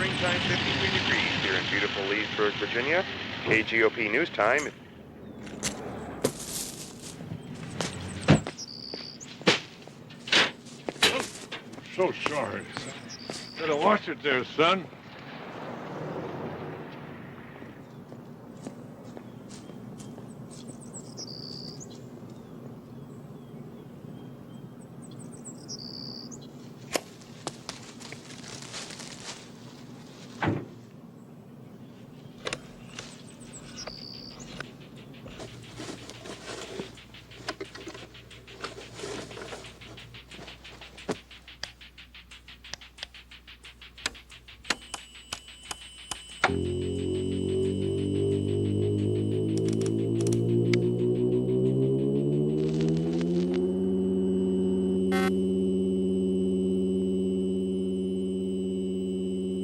springtime 53 degrees here in beautiful Leesburg, Virginia. KGOP News Time. So sorry. Better watch it there, son.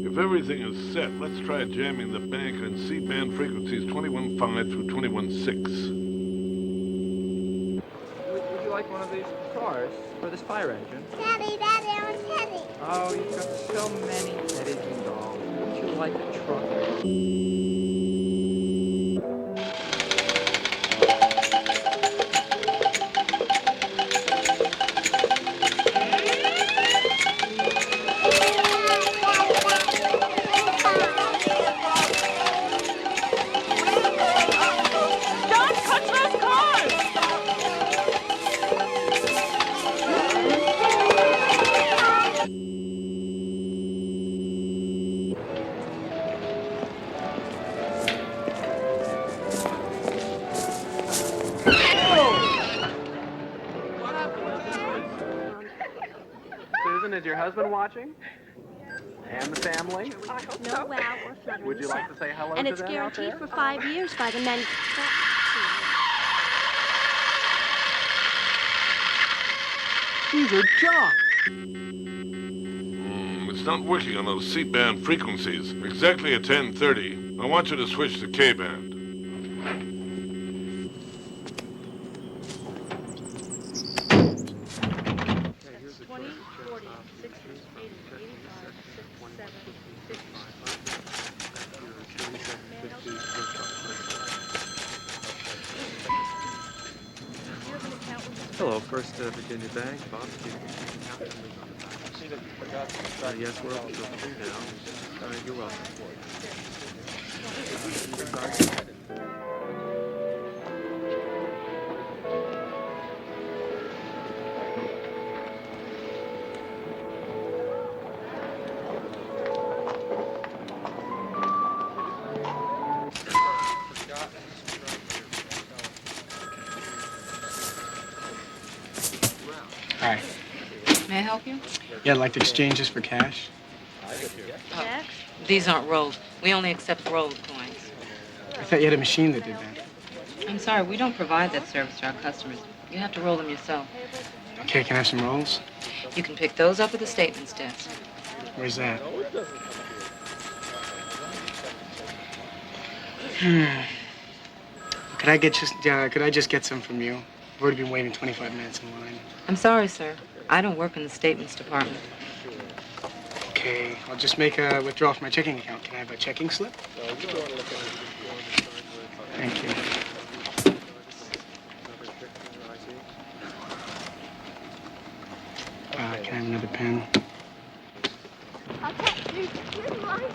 If everything is set, let's try jamming the bank on C-band frequencies 21.5 through 21.6. Would you like one of these cars for this fire engine? Daddy, I want Teddy. Oh, you've got so many teddies and dolls. Wouldn't you like a truck? Susan, is your husband watching? And the family? I hope no wow or fluttering. Would you like to say hello and to it's them out guaranteed there? for 5 years by the manufacturer. These are junk. It's not working on those C-band frequencies. Exactly at 10:30, I want you to switch to K-band. 20, 40, 60, 80, 85, 67, Hello, First Virginia Bank. Bob speaking. Yes, we're open till 3 now. You're welcome. Hi. May I help you? Yeah, I'd like to exchange this for cash. Oh, these aren't rolled. We only accept rolled coins. I thought you had a machine that did that. I'm sorry, we don't provide that service to our customers. You have to roll them yourself. Okay, can I have some rolls? You can pick those up at the statements desk. Where's that? Could I just get some from you? I've already been waiting 25 minutes in line. I'm sorry, sir. I don't work in the statements department. Okay, I'll just make a withdrawal from my checking account. Can I have a checking slip? Thank you. Can I have another pen? Okay, here's mine.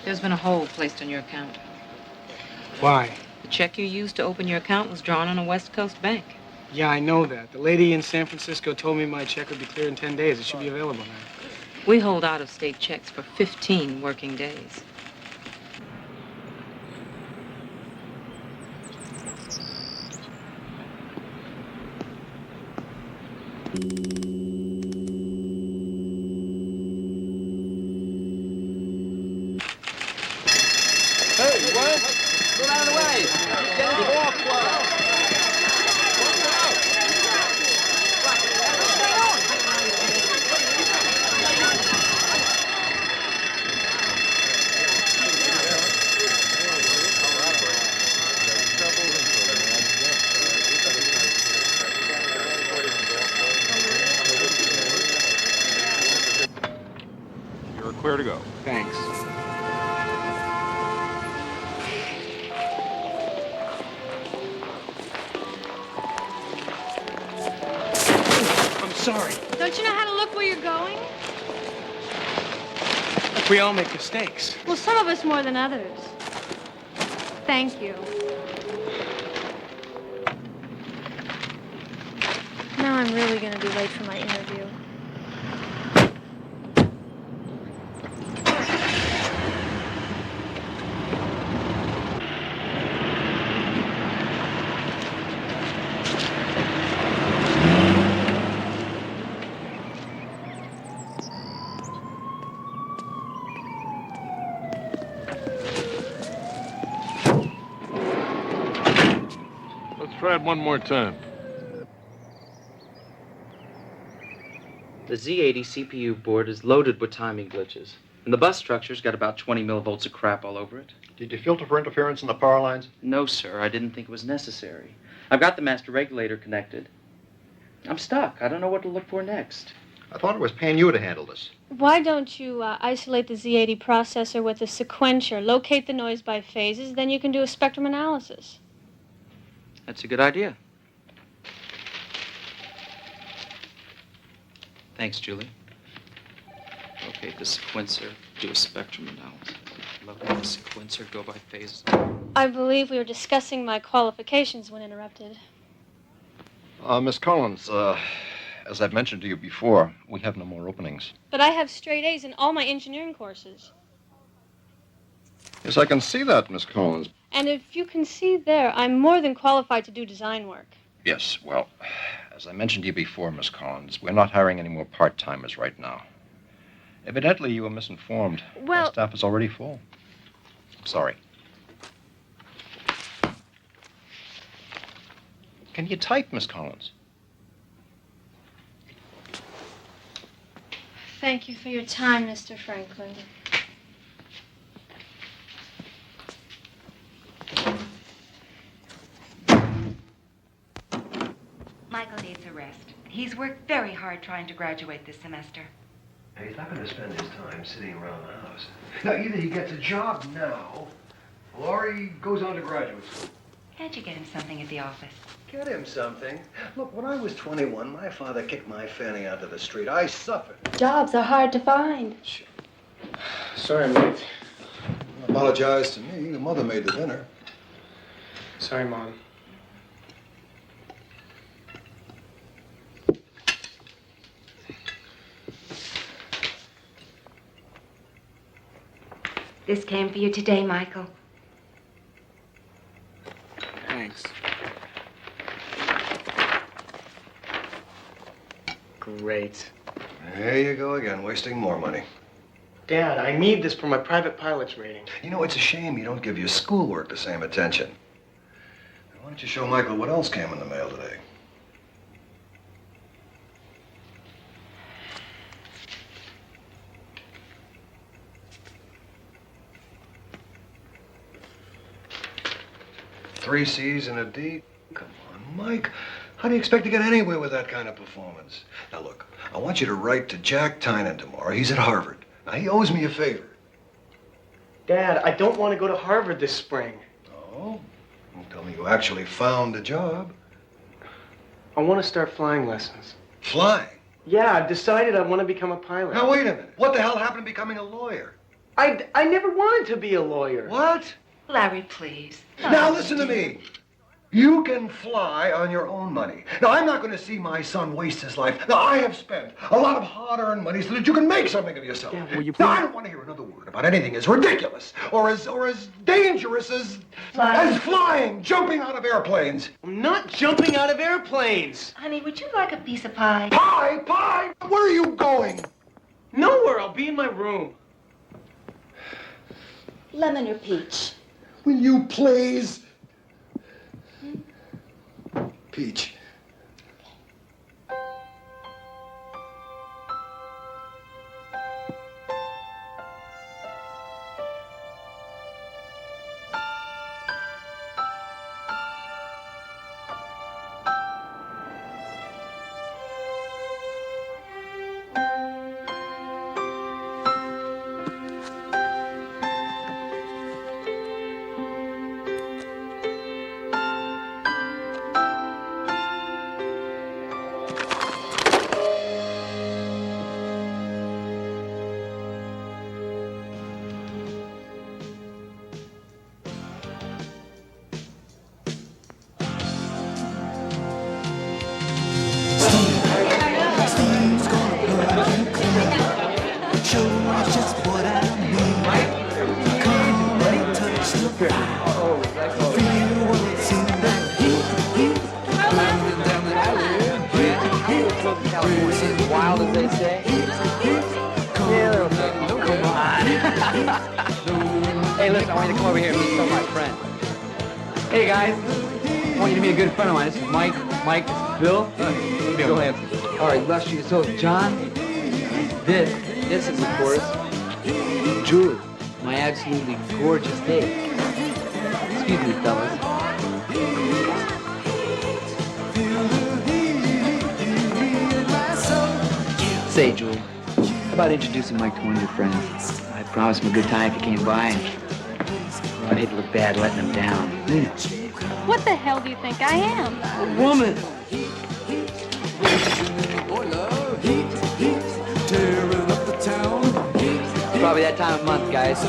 There's been a hold placed on your account. Why? The check you used to open your account was drawn on a West Coast bank. Yeah, I know that. The lady in San Francisco told me my check would be clear in 10 days. It should be available now. We hold out-of-state checks for 15 working days. Hey, what? Get out of the way. Get in the walk, to go. Thanks. I'm sorry. Don't you know how to look where you're going? We all make mistakes. Well, some of us more than others. Thank you. Now I'm really going to be late for my interview. Let's try it one more time. The Z80 CPU board is loaded with timing glitches, and the bus structure's got about 20 millivolts of crap all over it. Did you filter for interference in the power lines? No, sir, I didn't think it was necessary. I've got the master regulator connected. I'm stuck. I don't know what to look for next. I thought it was paying you to handle this. Why don't you isolate the Z80 processor with a sequencer, locate the noise by phases, then you can do a spectrum analysis. That's a good idea. Thanks, Julie. Locate the sequencer, do a spectrum analysis. Locate the sequencer, go by phases. I believe we were discussing my qualifications when interrupted. Miss Collins, as I've mentioned to you before, we have no more openings. But I have straight A's in all my engineering courses. Yes, I can see that, Miss Collins. And if you can see there, I'm more than qualified to do design work. Yes, well, as I mentioned to you before, Miss Collins, we're not hiring any more part-timers right now. Evidently, you were misinformed. Well- Our staff is already full. Sorry. Can you type, Miss Collins? Thank you for your time, Mr. Franklin. Michael needs a rest. He's worked very hard trying to graduate this semester. He's not going to spend his time sitting around the house. Now, either he gets a job now, or he goes on to graduate school. Can't you get him something at the office? Get him something. Look, when I was 21, my father kicked my fanny onto the street. I suffered. Jobs are hard to find. Sorry, I'm late. Apologize to me. Your mother made the dinner. Sorry, Mom. This came for you today, Michael. Thanks. Great. There you go again, wasting more money. Dad, I need this for my private pilot's rating. You know, it's a shame you don't give your schoolwork the same attention. Why don't you show Michael what else came in the mail today? Three C's and a D? Come on, Mike. How do you expect to get anywhere with that kind of performance? Now, look, I want you to write to Jack Tynan tomorrow. He's at Harvard. Now, he owes me a favor. Dad, I don't want to go to Harvard this spring. Oh? Well, tell me you actually found a job. I want to start flying lessons. Flying? Yeah, I've decided I want to become a pilot. Now, wait a minute. What the hell happened to becoming a lawyer? I never wanted to be a lawyer. What? Larry, please. Now, listen to me. You can fly on your own money. Now, I'm not going to see my son waste his life. Now, I have spent a lot of hard-earned money so that you can make something of yourself. Yeah, will you Now, please- I don't want to hear another word about anything as ridiculous or as dangerous as flying, jumping out of airplanes. I'm not jumping out of airplanes. Honey, would you like a piece of pie? Pie? Where are you going? Nowhere. I'll be in my room. Lemon or peach? Will you please? Peach. California, wild as they say. Yeah, they're okay. Come on. Hey, listen, I want you to come over here and meet some of my friends. Hey, guys. I want you to meet a good friend of mine. This is Mike. Mike, this is Bill. Bill Hanson. All right, illustrious host, John. This is, of course, Julie, my absolutely gorgeous date. Excuse me, fellas. Say, Julie, how about introducing Mike to one of your friends? I promised him a good time if he came by, and I'd hate to look bad letting him down. What the hell do you think I am? A woman! Probably that time of month, guys.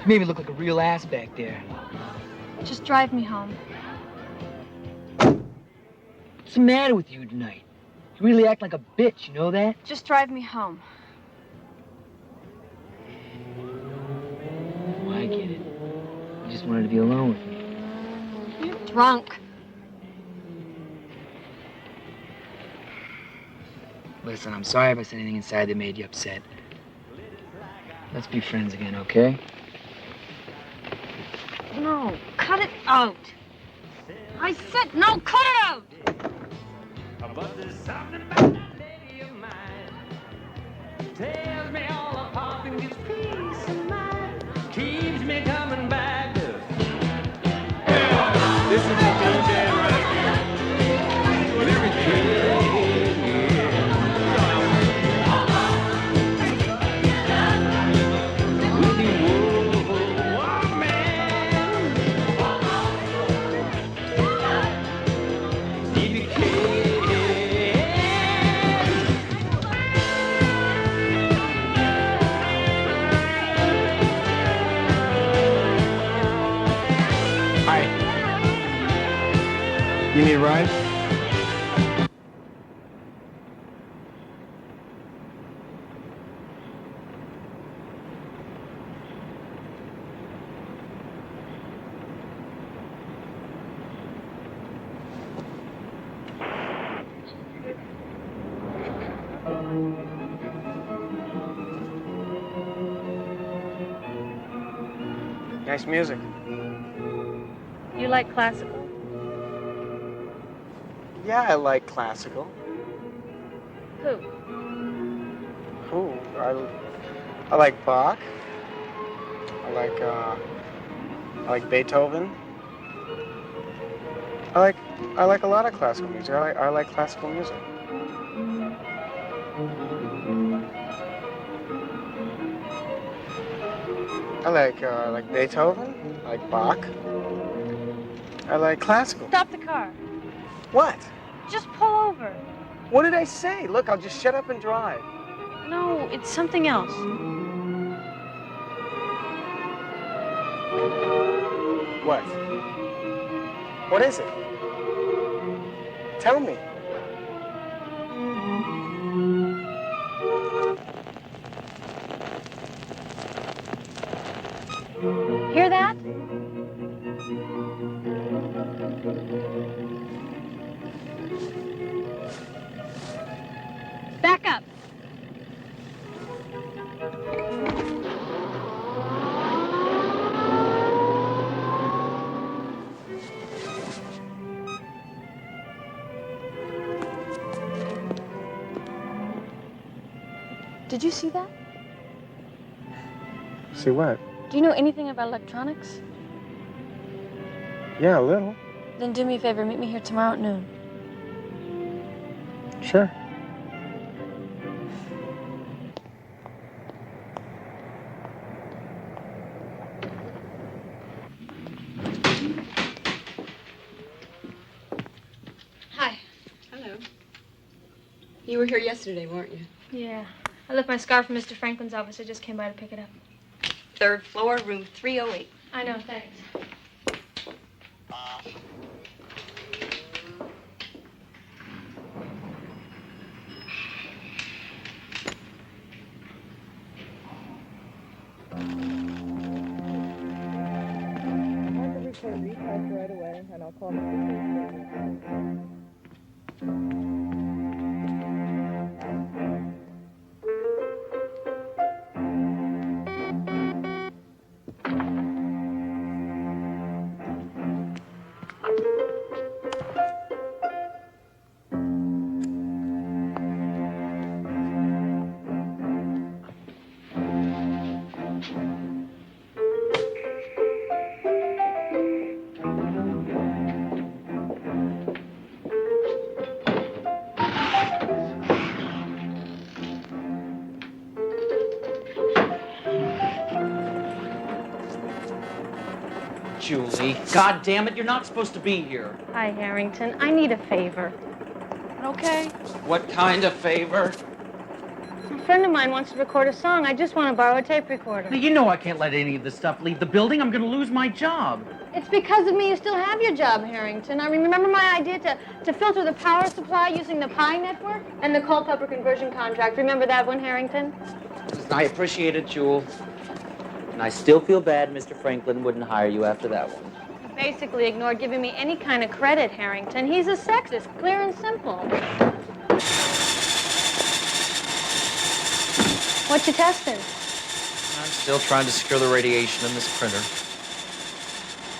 You made me look like a real ass back there. Just drive me home. What's the matter with you tonight? You really act like a bitch, you know that? Just drive me home. Oh, I get it. You just wanted to be alone with me. You're drunk. Listen, I'm sorry if I said anything inside that made you upset. Let's be friends again, okay? No, cut it out. I said no, cut it out. But there's something about that lady of mine. Tears me all apart and gives peace of mind. Keeps me coming back. Yeah, this is the thing that right here. With every You need a ride? Nice music. You like classical? Yeah, I like classical. Who? Who? I like Bach. I like Beethoven. I like a lot of classical music. I like classical music. I like Beethoven. I like Bach. I like classical. Stop the car. What? Just pull over. What did I say? Look, I'll just shut up and drive. No, it's something else. What? What is it? Tell me. Hear that? Back up. Did you see that? See what? Do you know anything about electronics? Yeah, a little. Then do me a favor, meet me here tomorrow at noon. Sure. Hi. Hello. You were here yesterday, weren't you? Yeah. I left my scarf in Mr. Franklin's office. I just came by to pick it up. 3rd floor, room 308. I know, thanks. put a request right away, and I'll call Mr. Julie, God damn it, you're not supposed to be here. Hi, Harrington. I need a favor. Okay? What kind of favor? A friend of mine wants to record a song. I just want to borrow a tape recorder. Now, you know I can't let any of this stuff leave the building. I'm going to lose my job. It's because of me you still have your job, Harrington. I remember my idea to filter the power supply using the Pi network and the Culpeper conversion contract. Remember that one, Harrington? I appreciate it, Jewel. And I still feel bad Mr. Franklin wouldn't hire you after that one. You basically ignored giving me any kind of credit, Harrington. He's a sexist, clear and simple. What you testing? I'm still trying to secure the radiation in this printer.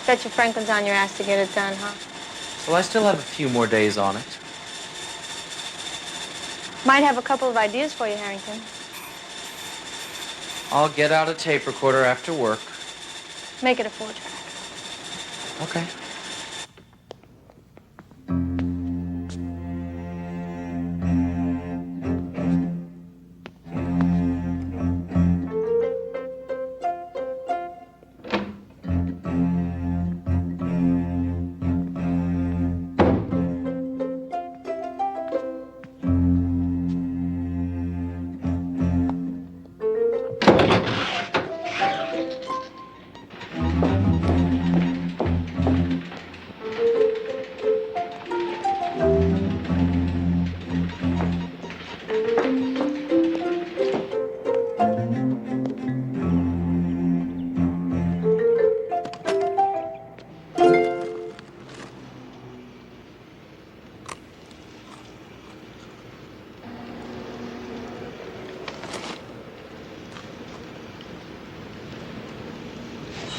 Bet your Franklin's on your ass to get it done, huh? So I still have a few more days on it. Might have a couple of ideas for you, Harrington. I'll get out a tape recorder after work. Make it a 4-track. Okay.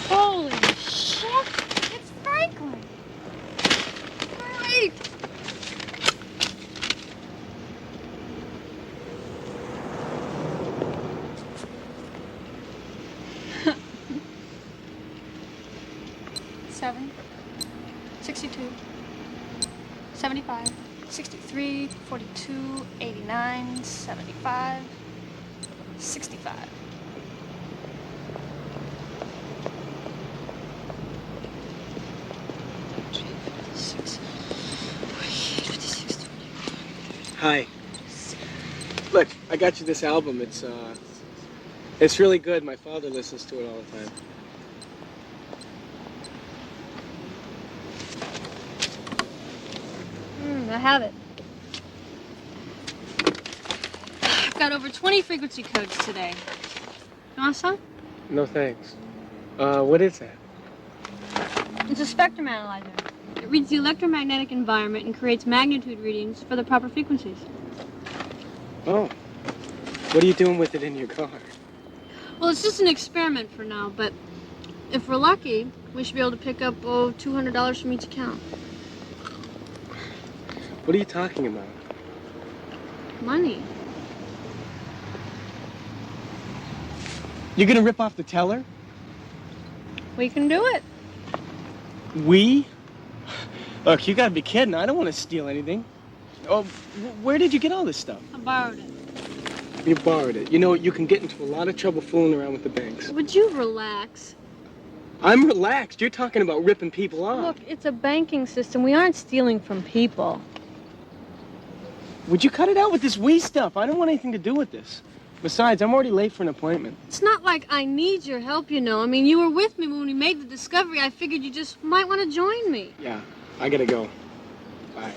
Holy shit! It's Franklin! Great! Seven, 62, 75, 63, 42, 89, 75, 65. Hi. Look, I got you this album. It's really good. My father listens to it all the time. I have it. I've got over 20 frequency codes today. You want some? No thanks. What is that? It's a spectrum analyzer. It reads the electromagnetic environment and creates magnitude readings for the proper frequencies. Oh. What are you doing with it in your car? Well, it's just an experiment for now, but if we're lucky, we should be able to pick up, $200 from each account. What are you talking about? Money. You're gonna rip off the teller? We can do it. We? Look, you gotta be kidding. I don't want to steal anything. Oh, where did you get all this stuff? I borrowed it. You borrowed it. You know, you can get into a lot of trouble fooling around with the banks. Would you relax? I'm relaxed. You're talking about ripping people off. Look, it's a banking system. We aren't stealing from people. Would you cut it out with this we stuff? I don't want anything to do with this. Besides, I'm already late for an appointment. It's not like I need your help, you know. I mean, you were with me when we made the discovery. I figured you just might want to join me. Yeah, I gotta go. Bye.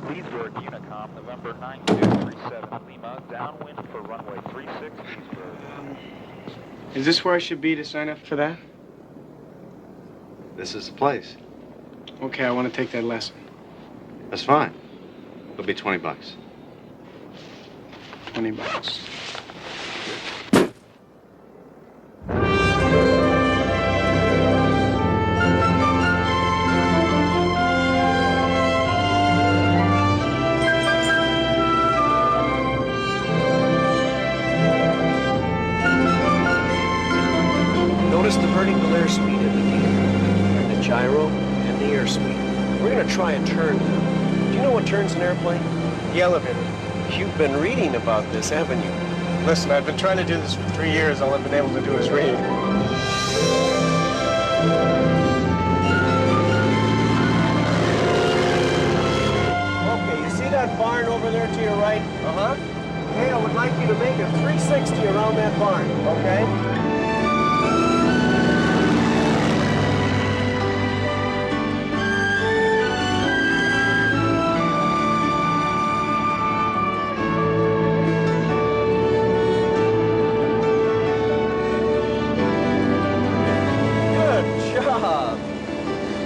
Leesburg, Unicom, November 9237 Lima, downwind for runway 36 Leesburg. Is this where I should be to sign up for that? This is the place. Okay, I want to take that lesson. That's fine. It'll be $20. $20. Notice the vertical airspeed indicator, and the gyro, and the airspeed. We're going to try a turn now. Do you know what turns an airplane? The elevator. You've been reading about this, haven't you? Listen, I've been trying to do this for 3 years. All I've been able to do is read. Okay, you see that barn over there to your right? Uh-huh. Okay, I would like you to make a 360 around that barn, okay?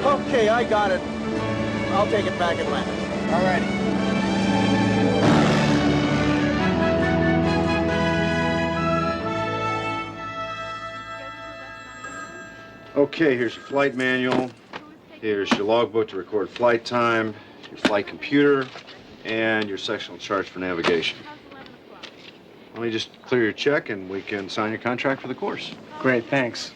Okay, I got it. I'll take it back and land. All righty. Okay, here's your flight manual. Here's your logbook to record flight time, your flight computer, and your sectional charts for navigation. Let me just clear your check and we can sign your contract for the course. Great, thanks.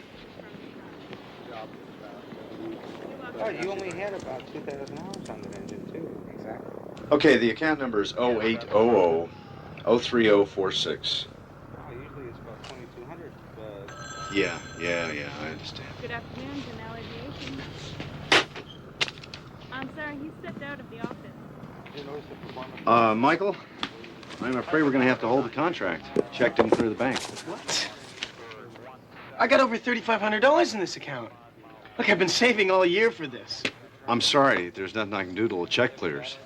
Oh, you only had about 2,000 hours on that engine, too. Exactly. Okay, the account number is 0800 03046. Oh, usually it's about 2,200, but... Yeah, I understand. Good afternoon, Janelle Aviation. I'm sorry, he stepped out of the office. Michael, I'm afraid we're going to have to hold the contract. Check didn't clear the bank. What? I got over $3,500 in this account. Look, I've been saving all year for this. I'm sorry, there's nothing I can do till the check clears.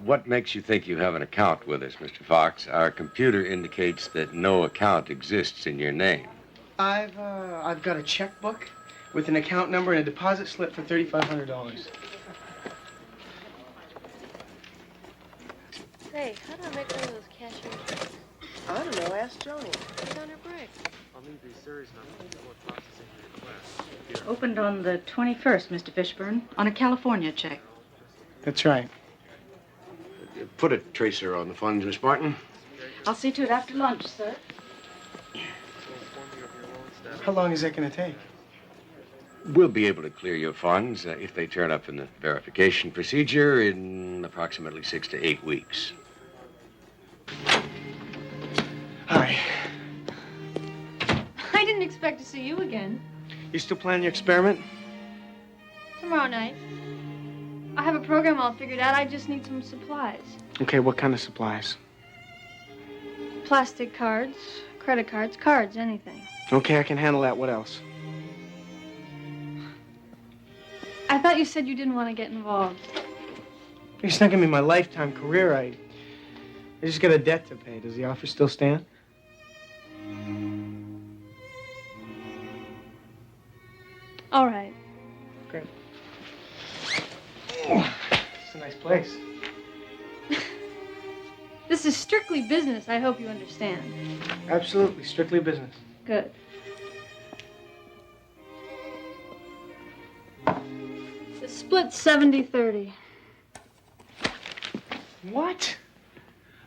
What makes you think you have an account with us, Mr. Fox? Our computer indicates that no account exists in your name. I've got a checkbook with an account number and a deposit slip for $3,500. Say, how do I make one of those cashiers? I don't know. Ask Joni. It's on her break. I'll need these series numbers before processing your request. Opened on the 21st, Mr. Fishburne, on a California check. That's right. Put a tracer on the funds, Miss Martin. I'll see to it after lunch, sir. How long is that going to take? We'll be able to clear your funds if they turn up in the verification procedure in approximately 6 to 8 weeks. Hi. I didn't expect to see you again. You still planning your experiment? Tomorrow night. I have a program all figured out. I just need some supplies. Okay, what kind of supplies? Plastic cards, credit cards, anything. Okay, I can handle that. What else? I thought you said you didn't want to get involved. It's not going to be my lifetime career. I just got a debt to pay. Does the offer still stand? All right. Great. It's a nice place. This is strictly business. I hope you understand. Absolutely, strictly business. Good. The split's 70-30. What?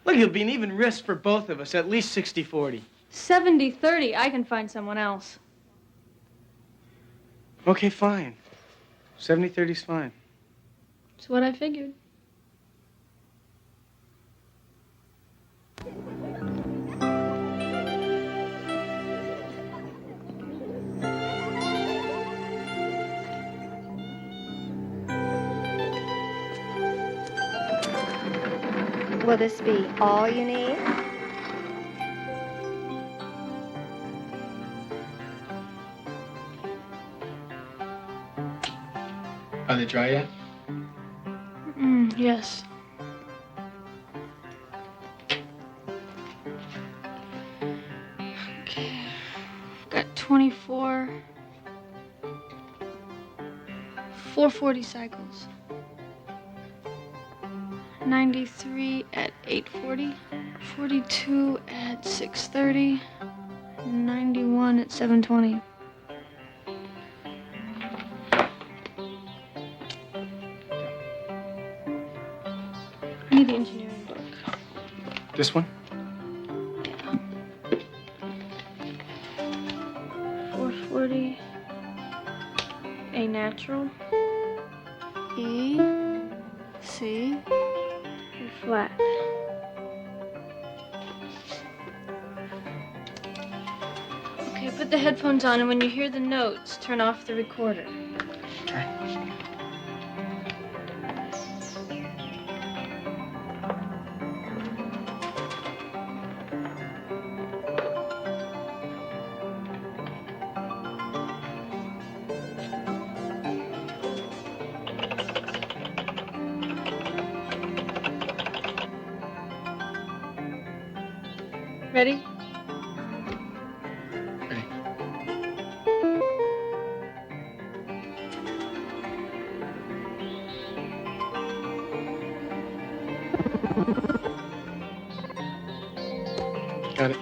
Look, it'll be an even risk for both of us, at least 60-40. 70-30. I can find someone else. Okay, fine. 70-30's fine. That's what I figured. Will this be all you need? Are they dry yet? Yes. Okay. Got 24. 440 cycles. 93 at 840. 42 at 630. 91 at 720. I need the engineering book. This one? 440. A natural. E. C. E flat. Okay, put the headphones on, and when you hear the notes, turn off the recorder. Ready? Got it.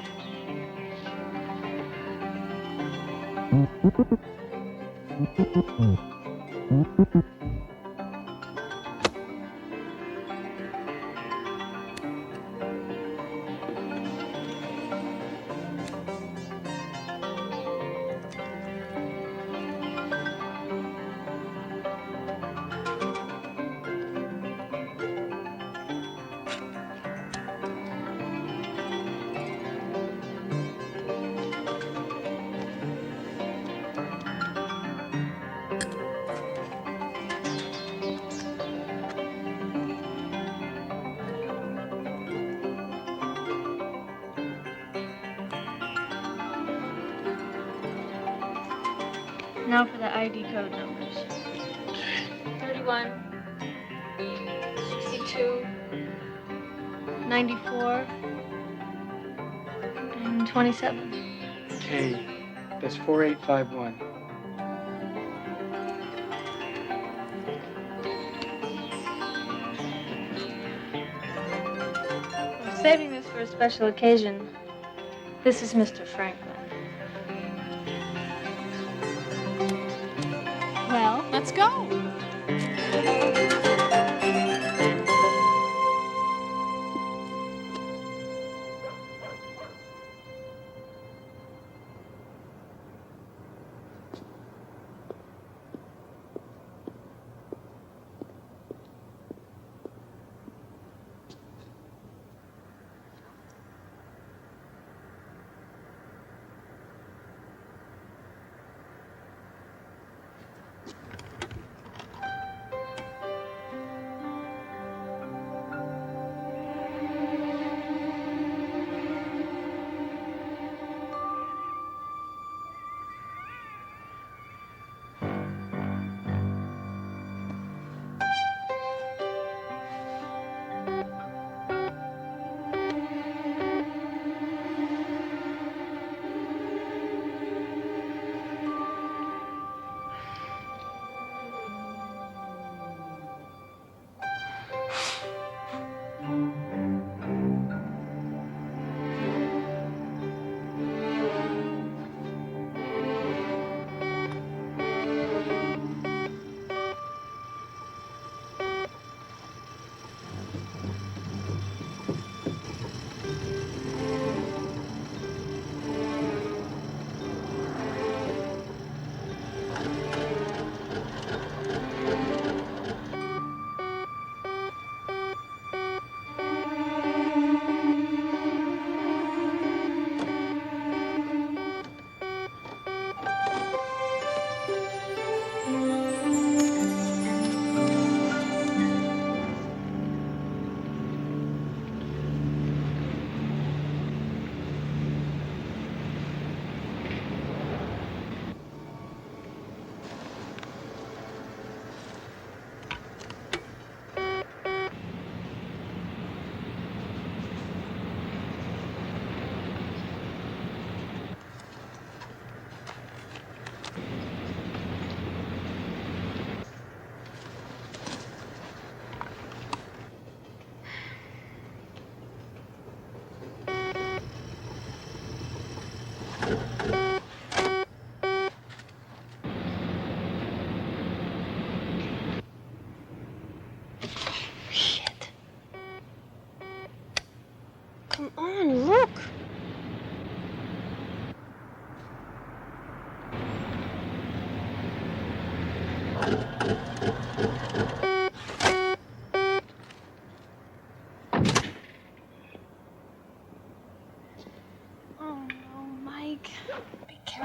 Now for the ID code numbers. 31, 62, 94, and 27. Okay, that's 4851. I'm saving this for a special occasion. This is Mr. Franklin. Well, let's go.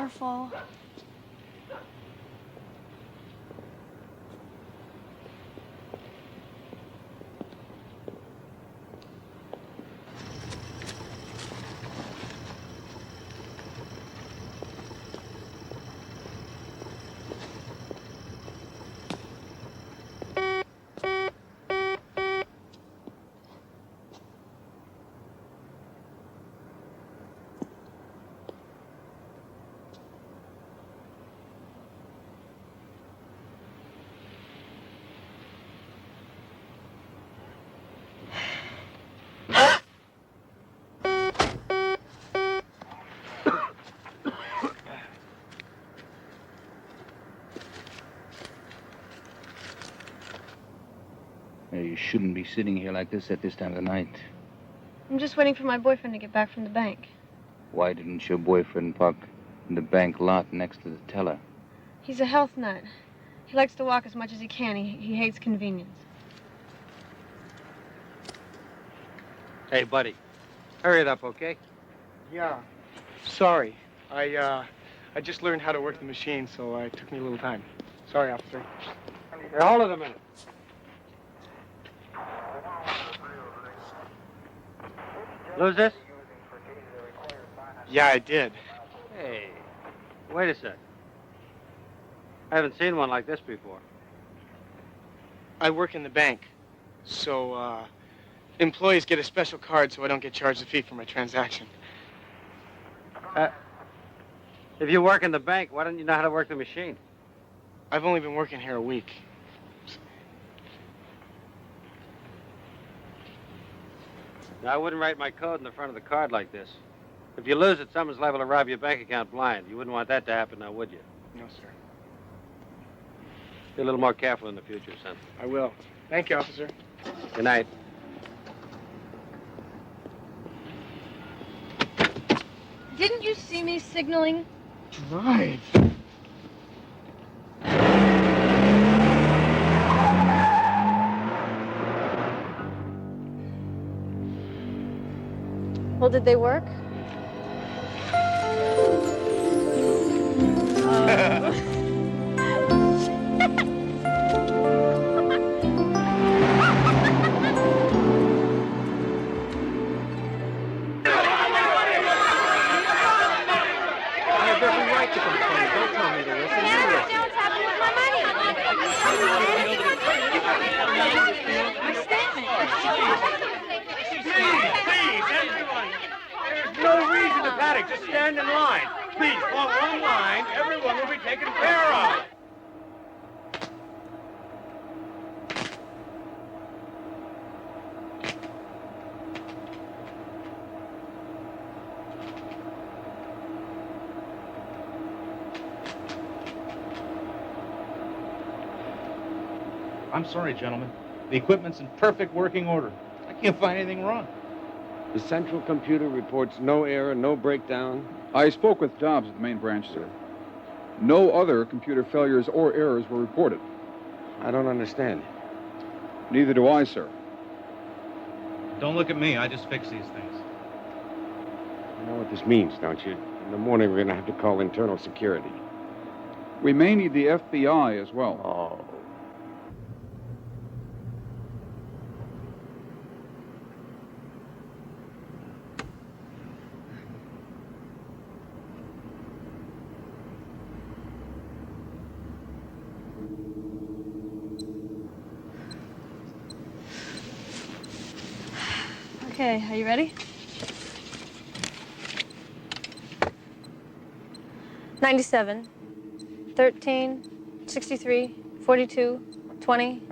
Careful. You shouldn't be sitting here like this at this time of the night. I'm just waiting for my boyfriend to get back from the bank. Why didn't your boyfriend park in the bank lot next to the teller? He's a health nut. He likes to walk as much as he can. He hates convenience. Hey, buddy. Hurry it up, okay? Yeah. Sorry. I just learned how to work the machine, so it took me a little time. Sorry, officer. Hey, hold it a minute. Lose this? Yeah, I did. Hey, wait a sec. I haven't seen one like this before. I work in the bank, so employees get a special card so I don't get charged a fee for my transaction. If you work in the bank, why don't you know how to work the machine? I've only been working here a week. Now, I wouldn't write my code in the front of the card like this. If you lose it, someone's liable to rob your bank account blind. You wouldn't want that to happen now, would you? No, sir. Be a little more careful in the future, son. I will. Thank you, officer. Good night. Didn't you see me signaling? Drive. Well, did they work? No reason to panic. Just stand in line. Please, follow one line. Everyone will be taken care of. I'm sorry, gentlemen. The equipment's in perfect working order. I can't find anything wrong. The central computer reports no error, no breakdown. I spoke with Dobbs at the main branch, sir. No other computer failures or errors were reported. I don't understand. Neither do I, sir. Don't look at me. I just fix these things. You know what this means, don't you? In the morning, we're going to have to call internal security. We may need the FBI as well. Oh. Okay, are you ready? 97, 13, 63, 42, 20.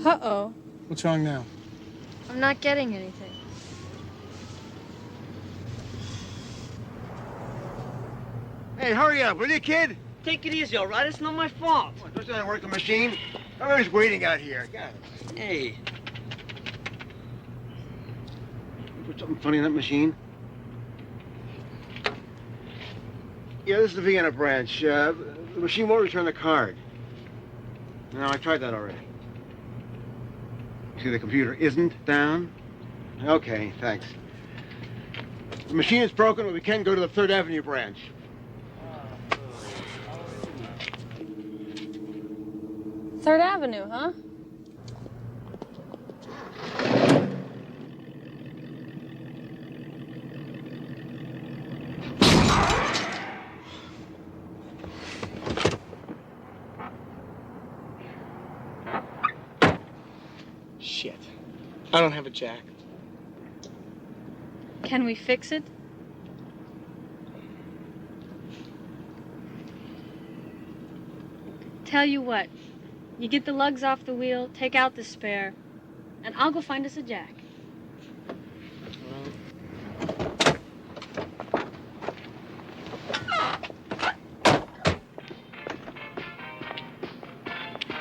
Uh-oh. What's wrong now? I'm not getting anything. Hey, hurry up, will you, kid? Take it easy, all right? It's not my fault. What, doesn't that work the machine? Everybody's waiting out here. God. Hey. You put something funny in that machine? Yeah, this is the Vienna branch. The machine won't return the card. No, I tried that already. Obviously, the computer isn't down. Okay, thanks. The machine is broken, but we can go to the 3rd Avenue branch. Third Avenue, huh? Shit. I don't have a jack. Can we fix it? Tell you what, you get the lugs off the wheel, take out the spare, and I'll go find us a jack.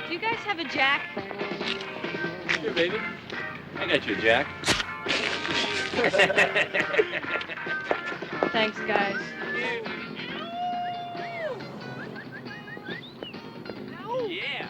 Do you guys have a jack? Here, baby. I got you a jack. Thanks, guys. Yeah.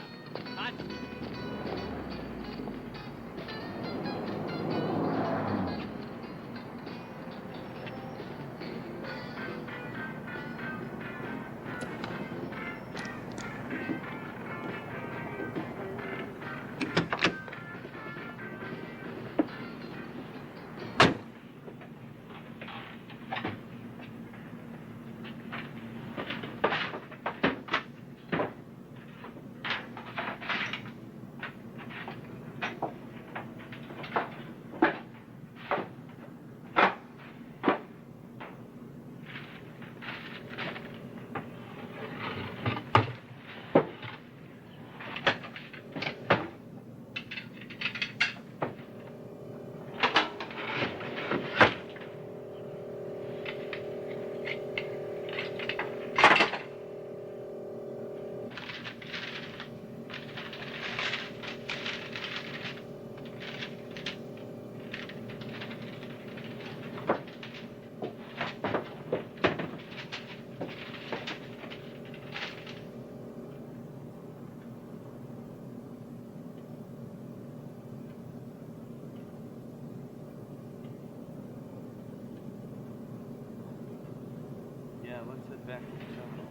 Yeah, let's head back to the terminal.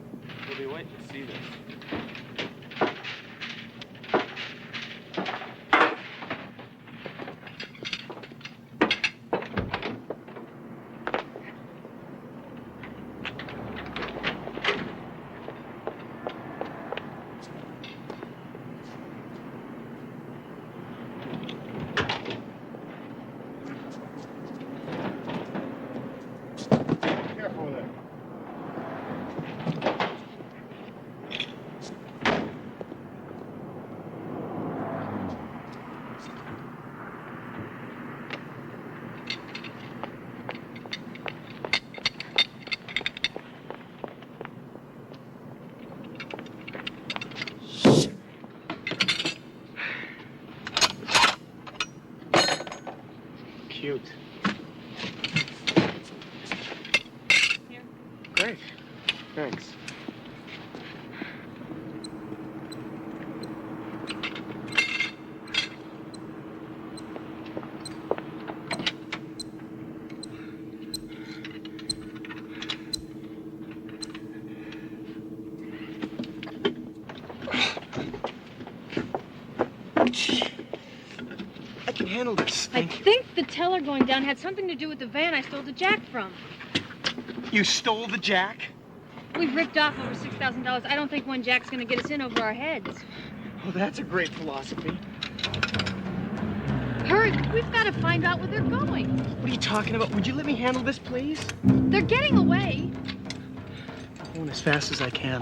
We'll be waiting to see this. Careful with that. Cute. Great. Thanks. I can handle this. I think the teller going down had something to do with the van I stole the jack from. You stole the jack? We've ripped off over $6,000. I don't think one jack's gonna get us in over our heads. Oh, that's a great philosophy. Hurry, we've got to find out where they're going. What are you talking about? Would you let me handle this, please? They're getting away. I'm going as fast as I can.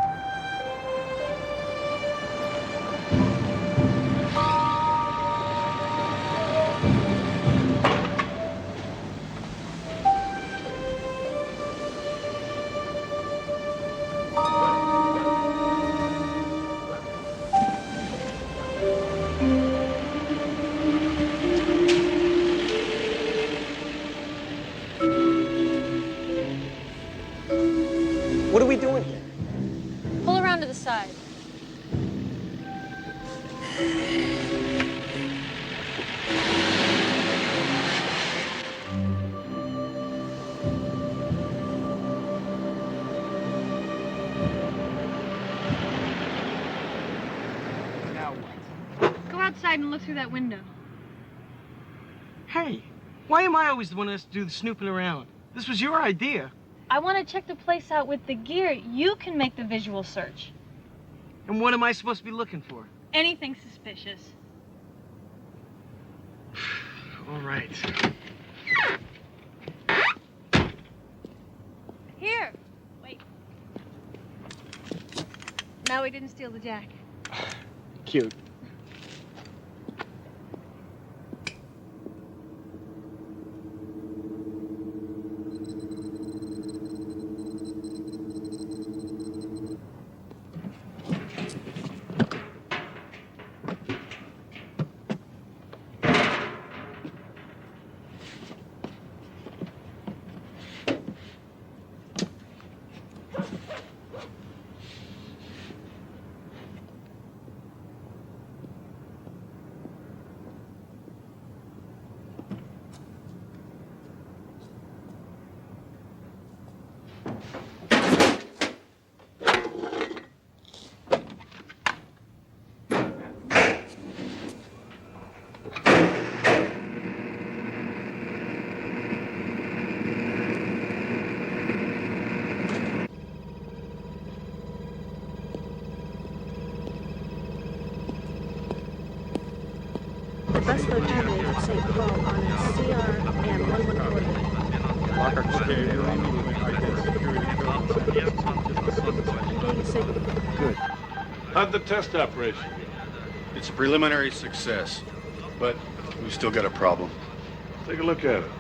What are we doing here? Pull around to the side. outside and look through that window. Hey, why am I always the one who has to do the snooping around? This was your idea. I want to check the place out with the gear. You can make the visual search. And what am I supposed to be looking for? Anything suspicious. All right. Here. Wait. No, we didn't steal the jack. Cute. The bus load terminated at St. Paul on a CRM 114. Lock our computer immediately. Getting a signal. Good. How'd the test operation? It's a preliminary success, but we've still got a problem. Take a look at it.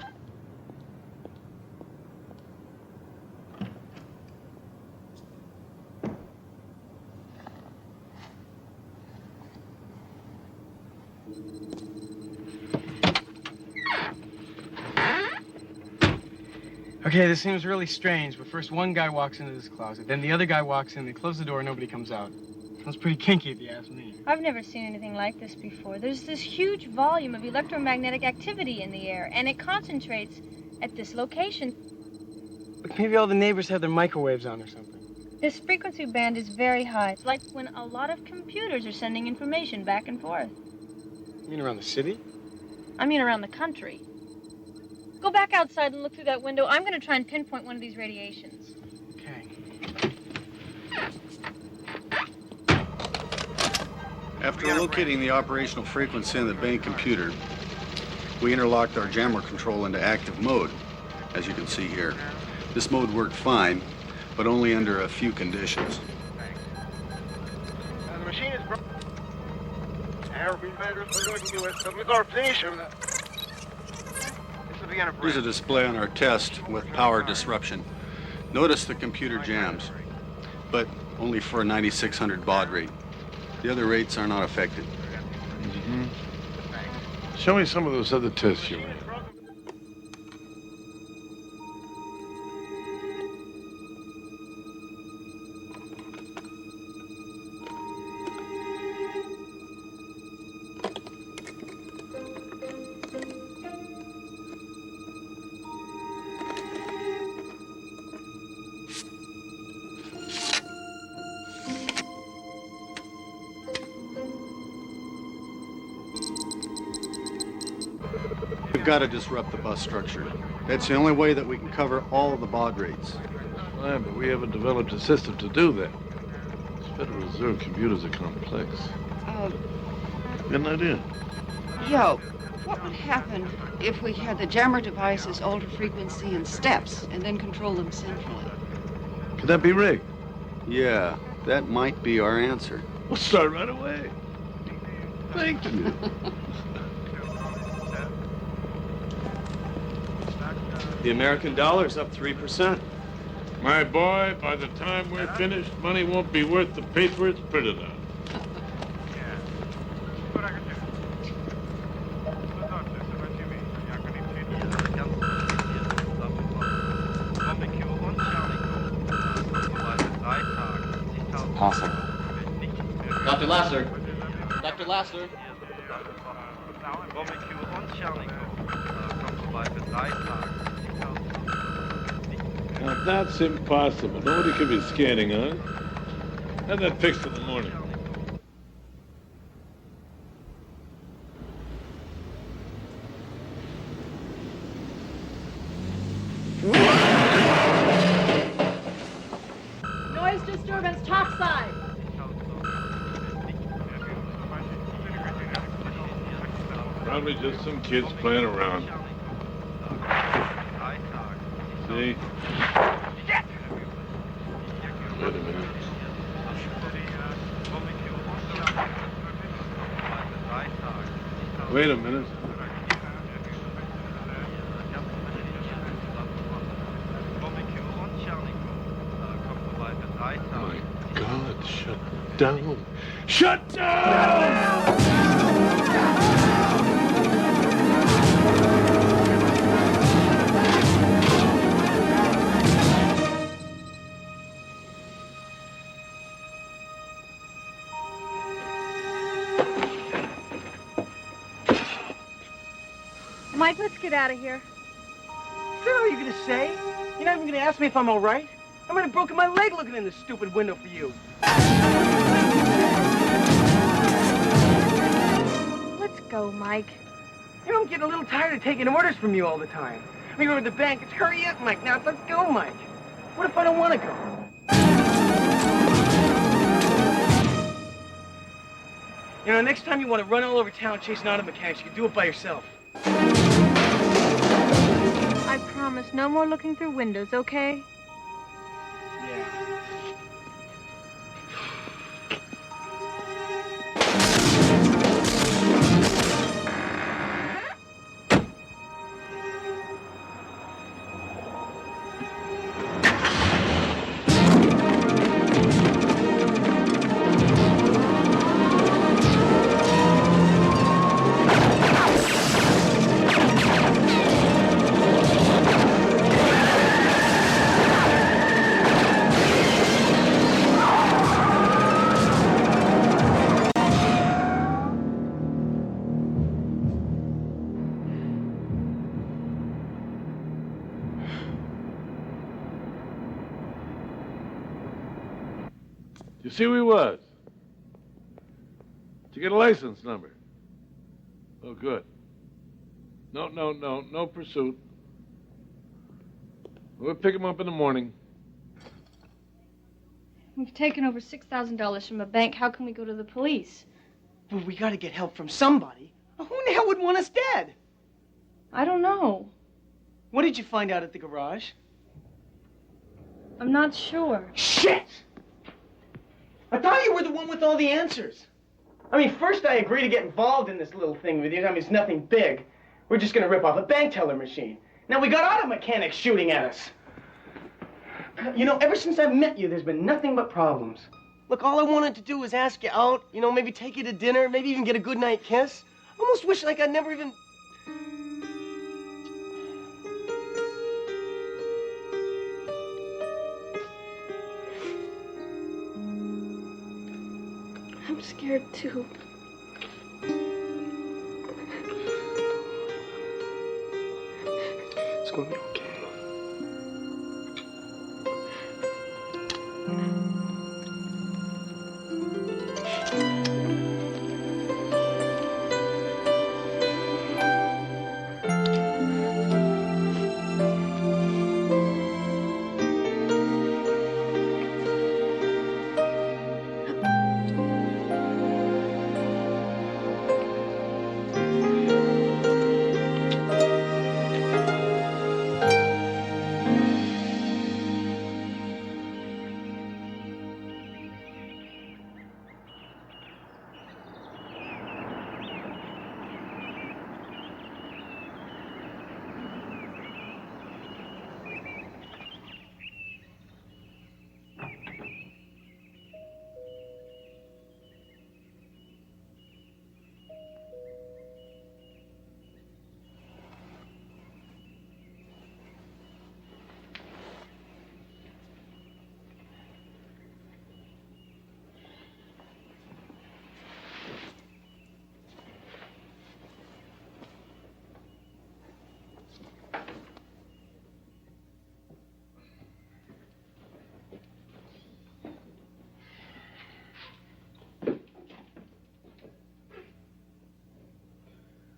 Okay, this seems really strange, but first one guy walks into this closet, then the other guy walks in, they close the door, and nobody comes out. Sounds pretty kinky if you ask me. I've never seen anything like this before. There's this huge volume of electromagnetic activity in the air, and it concentrates at this location. Look, maybe all the neighbors have their microwaves on or something. This frequency band is very high. It's like when a lot of computers are sending information back and forth. You mean around the city? I mean around the country. Go back outside and look through that window. I'm going to try and pinpoint one of these radiations. Okay. After locating the operational frequency in the bank computer, we interlocked our jammer control into active mode, as you can see here. This mode worked fine, but only under a few conditions. The machine is broken. Here's a display on our test with power disruption. Notice the computer jams, but only for a 9600 baud rate. The other rates are not affected. Mm-hmm. Show me some of those other tests you ran. We've got to disrupt the bus structure. That's the only way that we can cover all of the baud rates. Fine, but we haven't developed a system to do that. These Federal Reserve computers are complex. Got an idea? Yo, what would happen if we had the jammer devices alter frequency in steps and then control them centrally? Could that be rigged? Yeah, that might be our answer. We'll start right away. Thank you. The American dollar's up 3%. My boy, by the time we're finished, money won't be worth the paper it's printed on. Possible. Dr. Lasser. Dr. Lasser. Now, that's impossible. Nobody could be scanning on it. Have that fixed in the morning. outside. Probably just some kids playing around. See? Wait a minute. Wait a minute. My God, shut down. Shut down! Mike, let's get out of here. Is that all you're gonna say? You're not even gonna ask me if I'm all right? I might have broken my leg looking in this stupid window for you. Let's go, Mike. You know, I'm getting a little tired of taking orders from you all the time. We were at the bank. It's hurry up, Mike. Now it's let's go, Mike. What if I don't want to go? You know, next time you want to run all over town chasing auto mechanics, you can do it by yourself. I promise, no more looking through windows, okay? Yeah. You see who he was? Did you get a license number? Oh, good. No pursuit. We'll pick him up in the morning. We've taken over $6,000 from a bank. How can we go to the police? Well, we gotta get help from somebody. Who in the hell would want us dead? I don't know. What did you find out at the garage? I'm not sure. Shit! I thought you were the one with all the answers. I mean, first I agree to get involved in this little thing with you. I mean, it's nothing big. We're just gonna rip off a bank teller machine. Now we got auto mechanics shooting at us. You know, ever since I've met you, there's been nothing but problems. Look, all I wanted to do was ask you out, you know, maybe take you to dinner, maybe even get a goodnight kiss. I almost wish like I'd never even... I'm scared too. It's gonna be okay.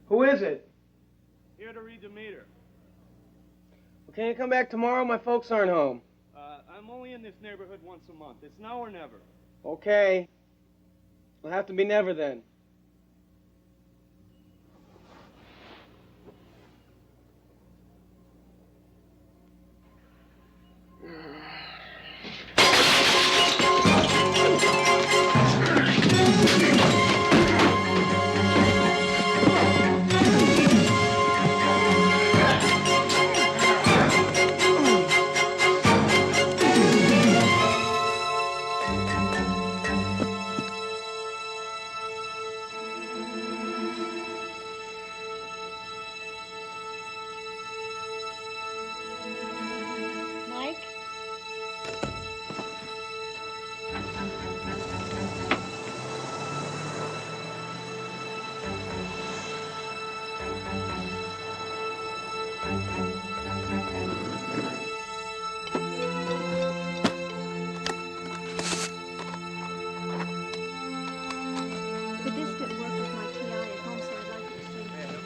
Who is it? Here to read the meter. Well, can you come back tomorrow? My folks aren't home. I'm only in this neighborhood once a month. It's now or never. Okay. It'll have to be never then. Mike? The disc didn't work with my TI at home, so I'd like to exchange it.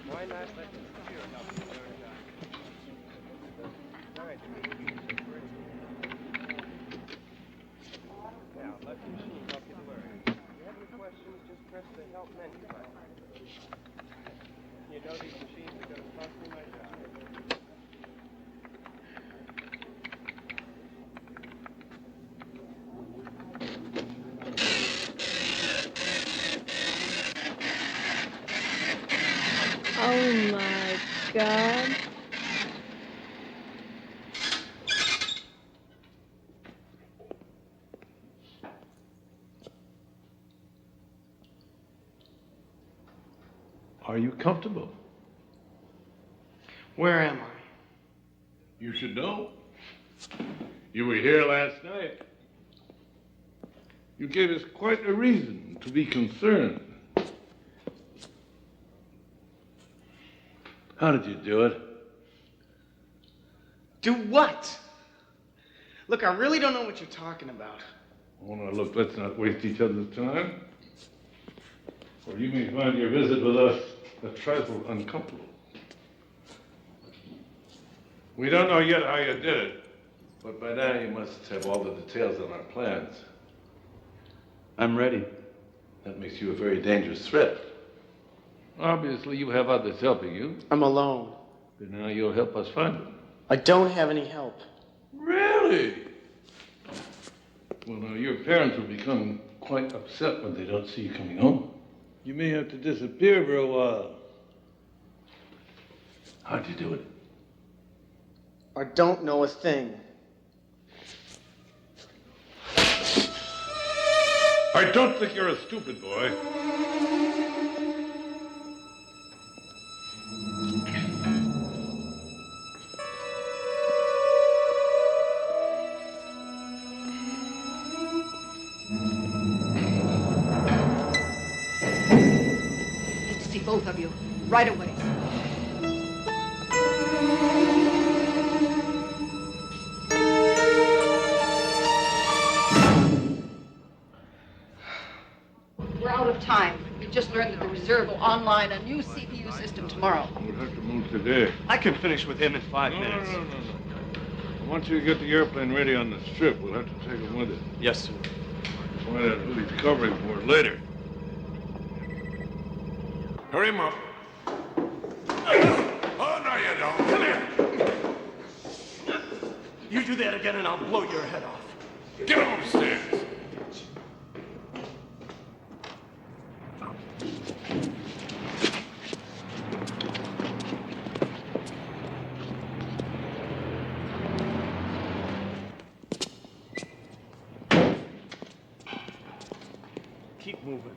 Why not let the computer help you learn that? All right. Now, let the machine help you learn. If you have any questions, just press the help menu button. You know these machines are going to cost me my job. Oh my God. Are you comfortable? Where am I? You should know. You were here last night. You gave us quite a reason to be concerned. How did you do it? Do what? Look, I really don't know what you're talking about. Oh, now, look, let's not waste each other's time. Or you may find your visit with us a trifle uncomfortable. We don't know yet how you did it, but by now you must have all the details on our plans. I'm ready. That makes you a very dangerous threat. Obviously, you have others helping you. I'm alone. But now you'll help us find them. I don't have any help. Really? Well, now, your parents will become quite upset when they don't see you coming home. You may have to disappear for a while. How'd you do it? I don't know a thing. I don't think you're a stupid boy. Need to see both of you right away. We're out of time. We just learned that the reserve will online a new CPU system tomorrow. We'll have to move today. I can finish with him in 5 No, minutes. no. Once you get the airplane ready on the strip, we'll have to take him with us. Yes, sir. Find out who he's covering for later. Hurry him up. Oh, no, you don't. Come here. You do that again and I'll blow your head off. Get him upstairs. Keep moving.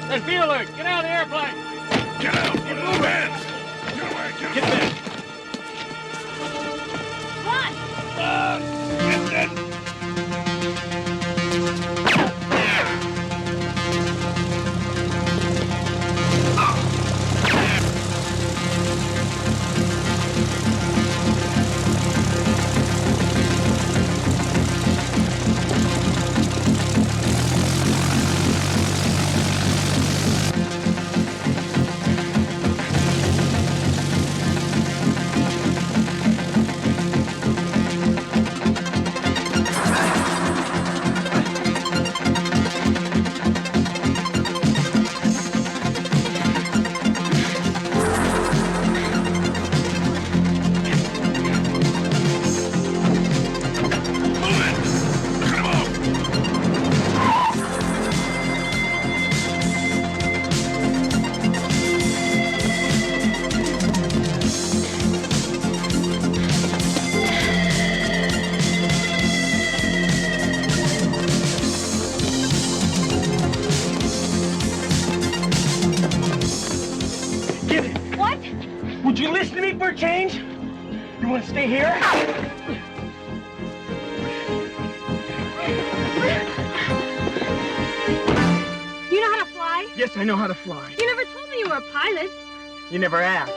SB alert! Get out of the airplane! Get out! Get hands! Get away! Get away! Run! Get in! Would you listen to me for a change? You want to stay here? You know how to fly? Yes, I know how to fly. You never told me you were a pilot. You never asked.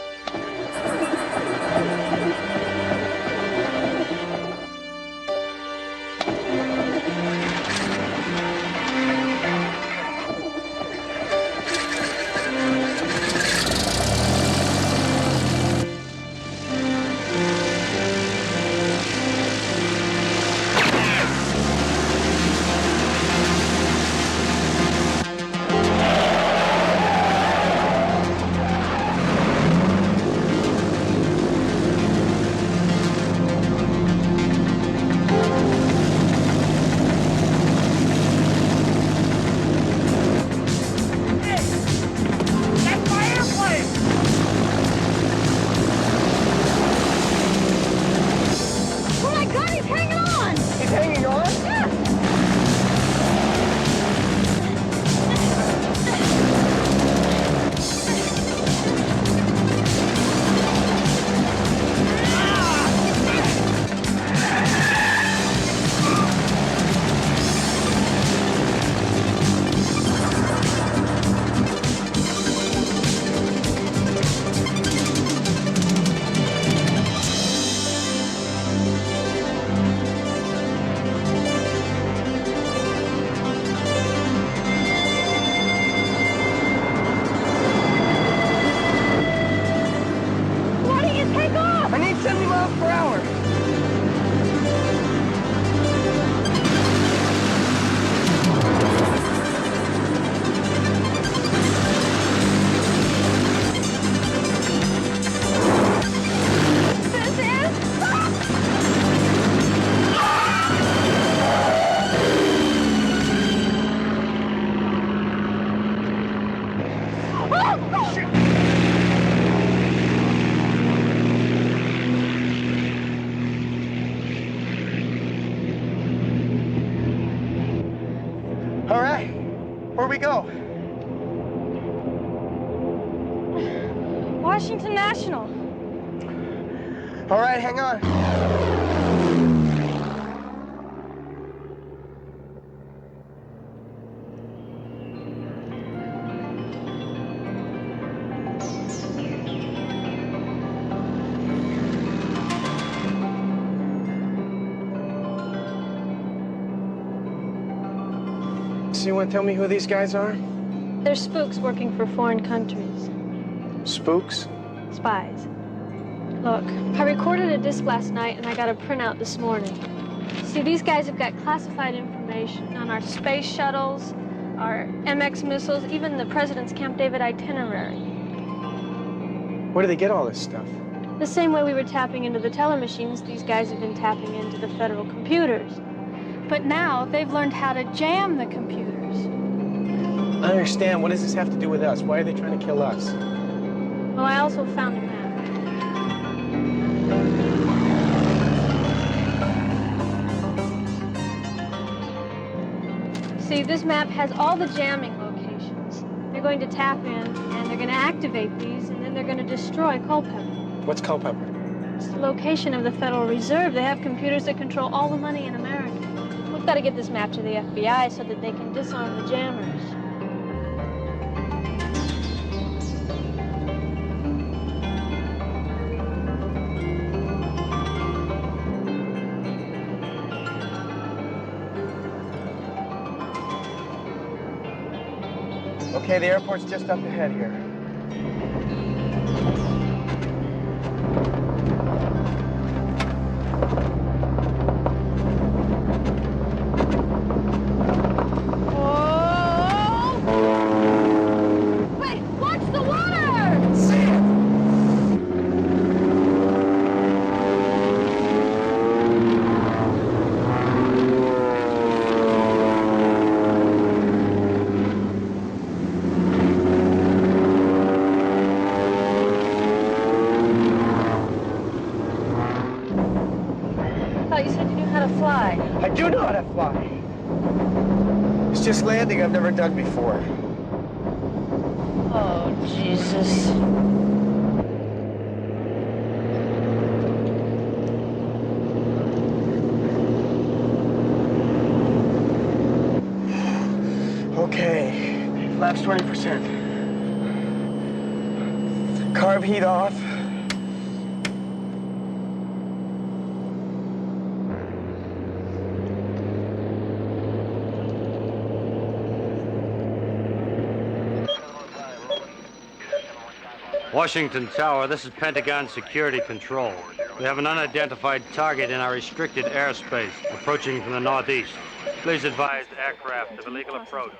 All right, where we go? Washington National. All right, hang on. So you want to tell me who these guys are? They're spooks working for foreign countries. Spooks? Spies. Look, I recorded a disc last night and I got a printout this morning. See, these guys have got classified information on our space shuttles, our MX missiles, even the president's Camp David itinerary. Where do they get all this stuff? The same way we were tapping into the telemachines, these guys have been tapping into the federal computers. But now they've learned how to jam the computers. I understand. What does this have to do with us? Why are they trying to kill us? Well, I also found a map. See, this map has all the jamming locations. They're They're going to tap in, and they're going to activate these, and then they're going to destroy Culpeper. What's Culpeper? It's the location of the Federal Reserve. They have computers that control all the money in America. We've got to get this map to the FBI so that they can disarm the jammers. Okay, the airport's just up ahead here. Wait, watch the water! See it! I thought you said you knew how to fly. I do know how to fly. It's just landing I've never done before. Oh, Jesus. Okay, flaps 20%. Carb heat off. Washington Tower, this is Pentagon Security Control. We have an unidentified target in our restricted airspace, approaching from the northeast. Please advise aircraft of illegal approach.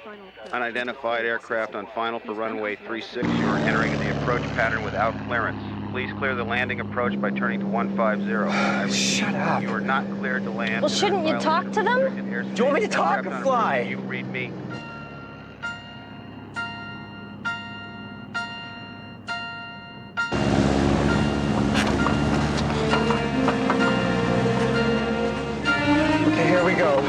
Unidentified aircraft on final for runway 36. You are entering the approach pattern without clearance. Please clear the landing approach by turning to 150. I repeat, Shut up. You are not cleared to land. Well, shouldn't you talk to them? Do you want me to talk or fly? You read me. Okay, here we go.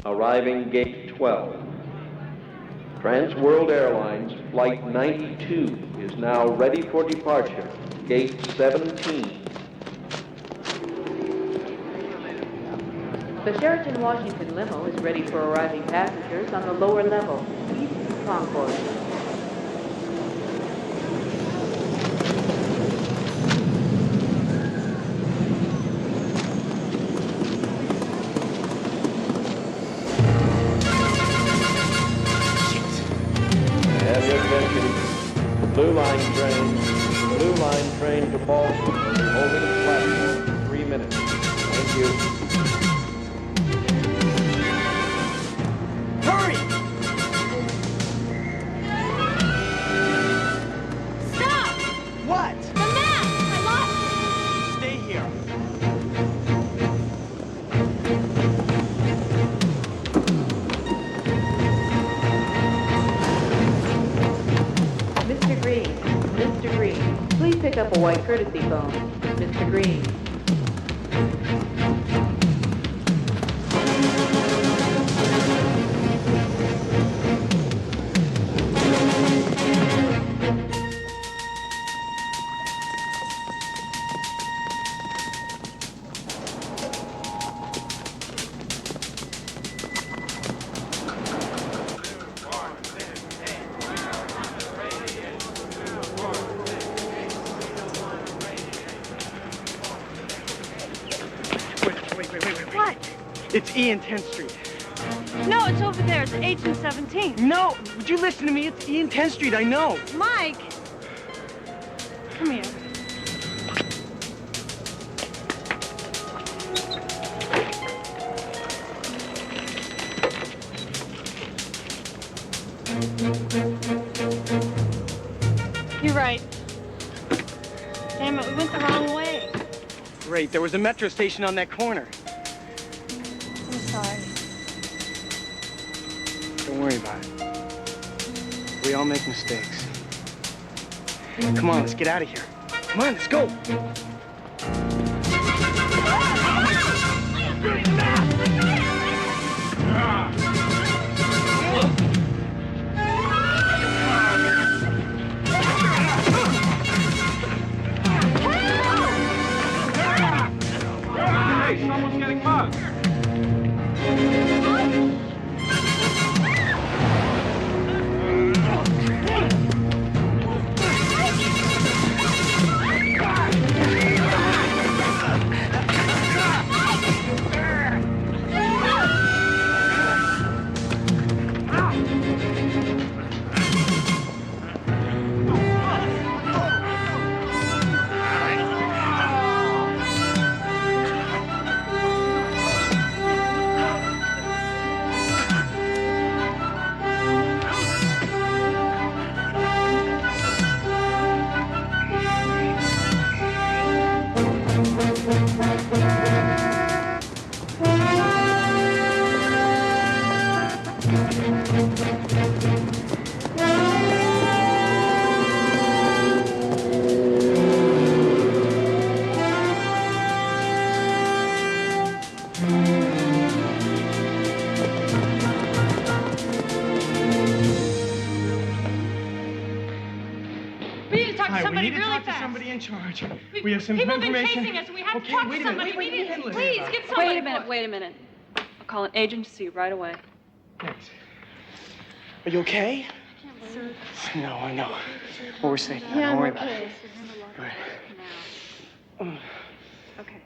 Arriving gate 12. Trans World Airlines Flight 92 is now ready for departure. Gate 17. The Sheraton Washington limo is ready for arriving passengers on the lower level, east concourse. Have your attention. Blue line train to Boston. Holding platform for 3 minutes. Thank you. Hurry! Stop! What? The map! I lost it! Stay here. Mr. Green, please pick up a white courtesy phone. Mr. Green. It's E and 10th Street. No, it's over there. It's 8th and 17th. No, would you listen to me? It's E and 10th Street, I know. Mike! Come here. You're right. Damn it, we went the wrong way. Great, there was a metro station on that corner. I'm sorry. Don't worry about it. We all make mistakes. Come on, let's get out of here. Come on, let's go. Hey, someone's getting mugged. We need to talk to Hi, somebody we need to really talk fast. to somebody in charge. We have some People information. have been chasing us, and we have to talk to somebody. Wait a minute. Please, get somebody. Wait a minute. I'll call an agency right away. Thanks. Are you okay? No, I know. Well, we're safe now. Yeah, Don't I'm worry about okay. it. Good. Okay.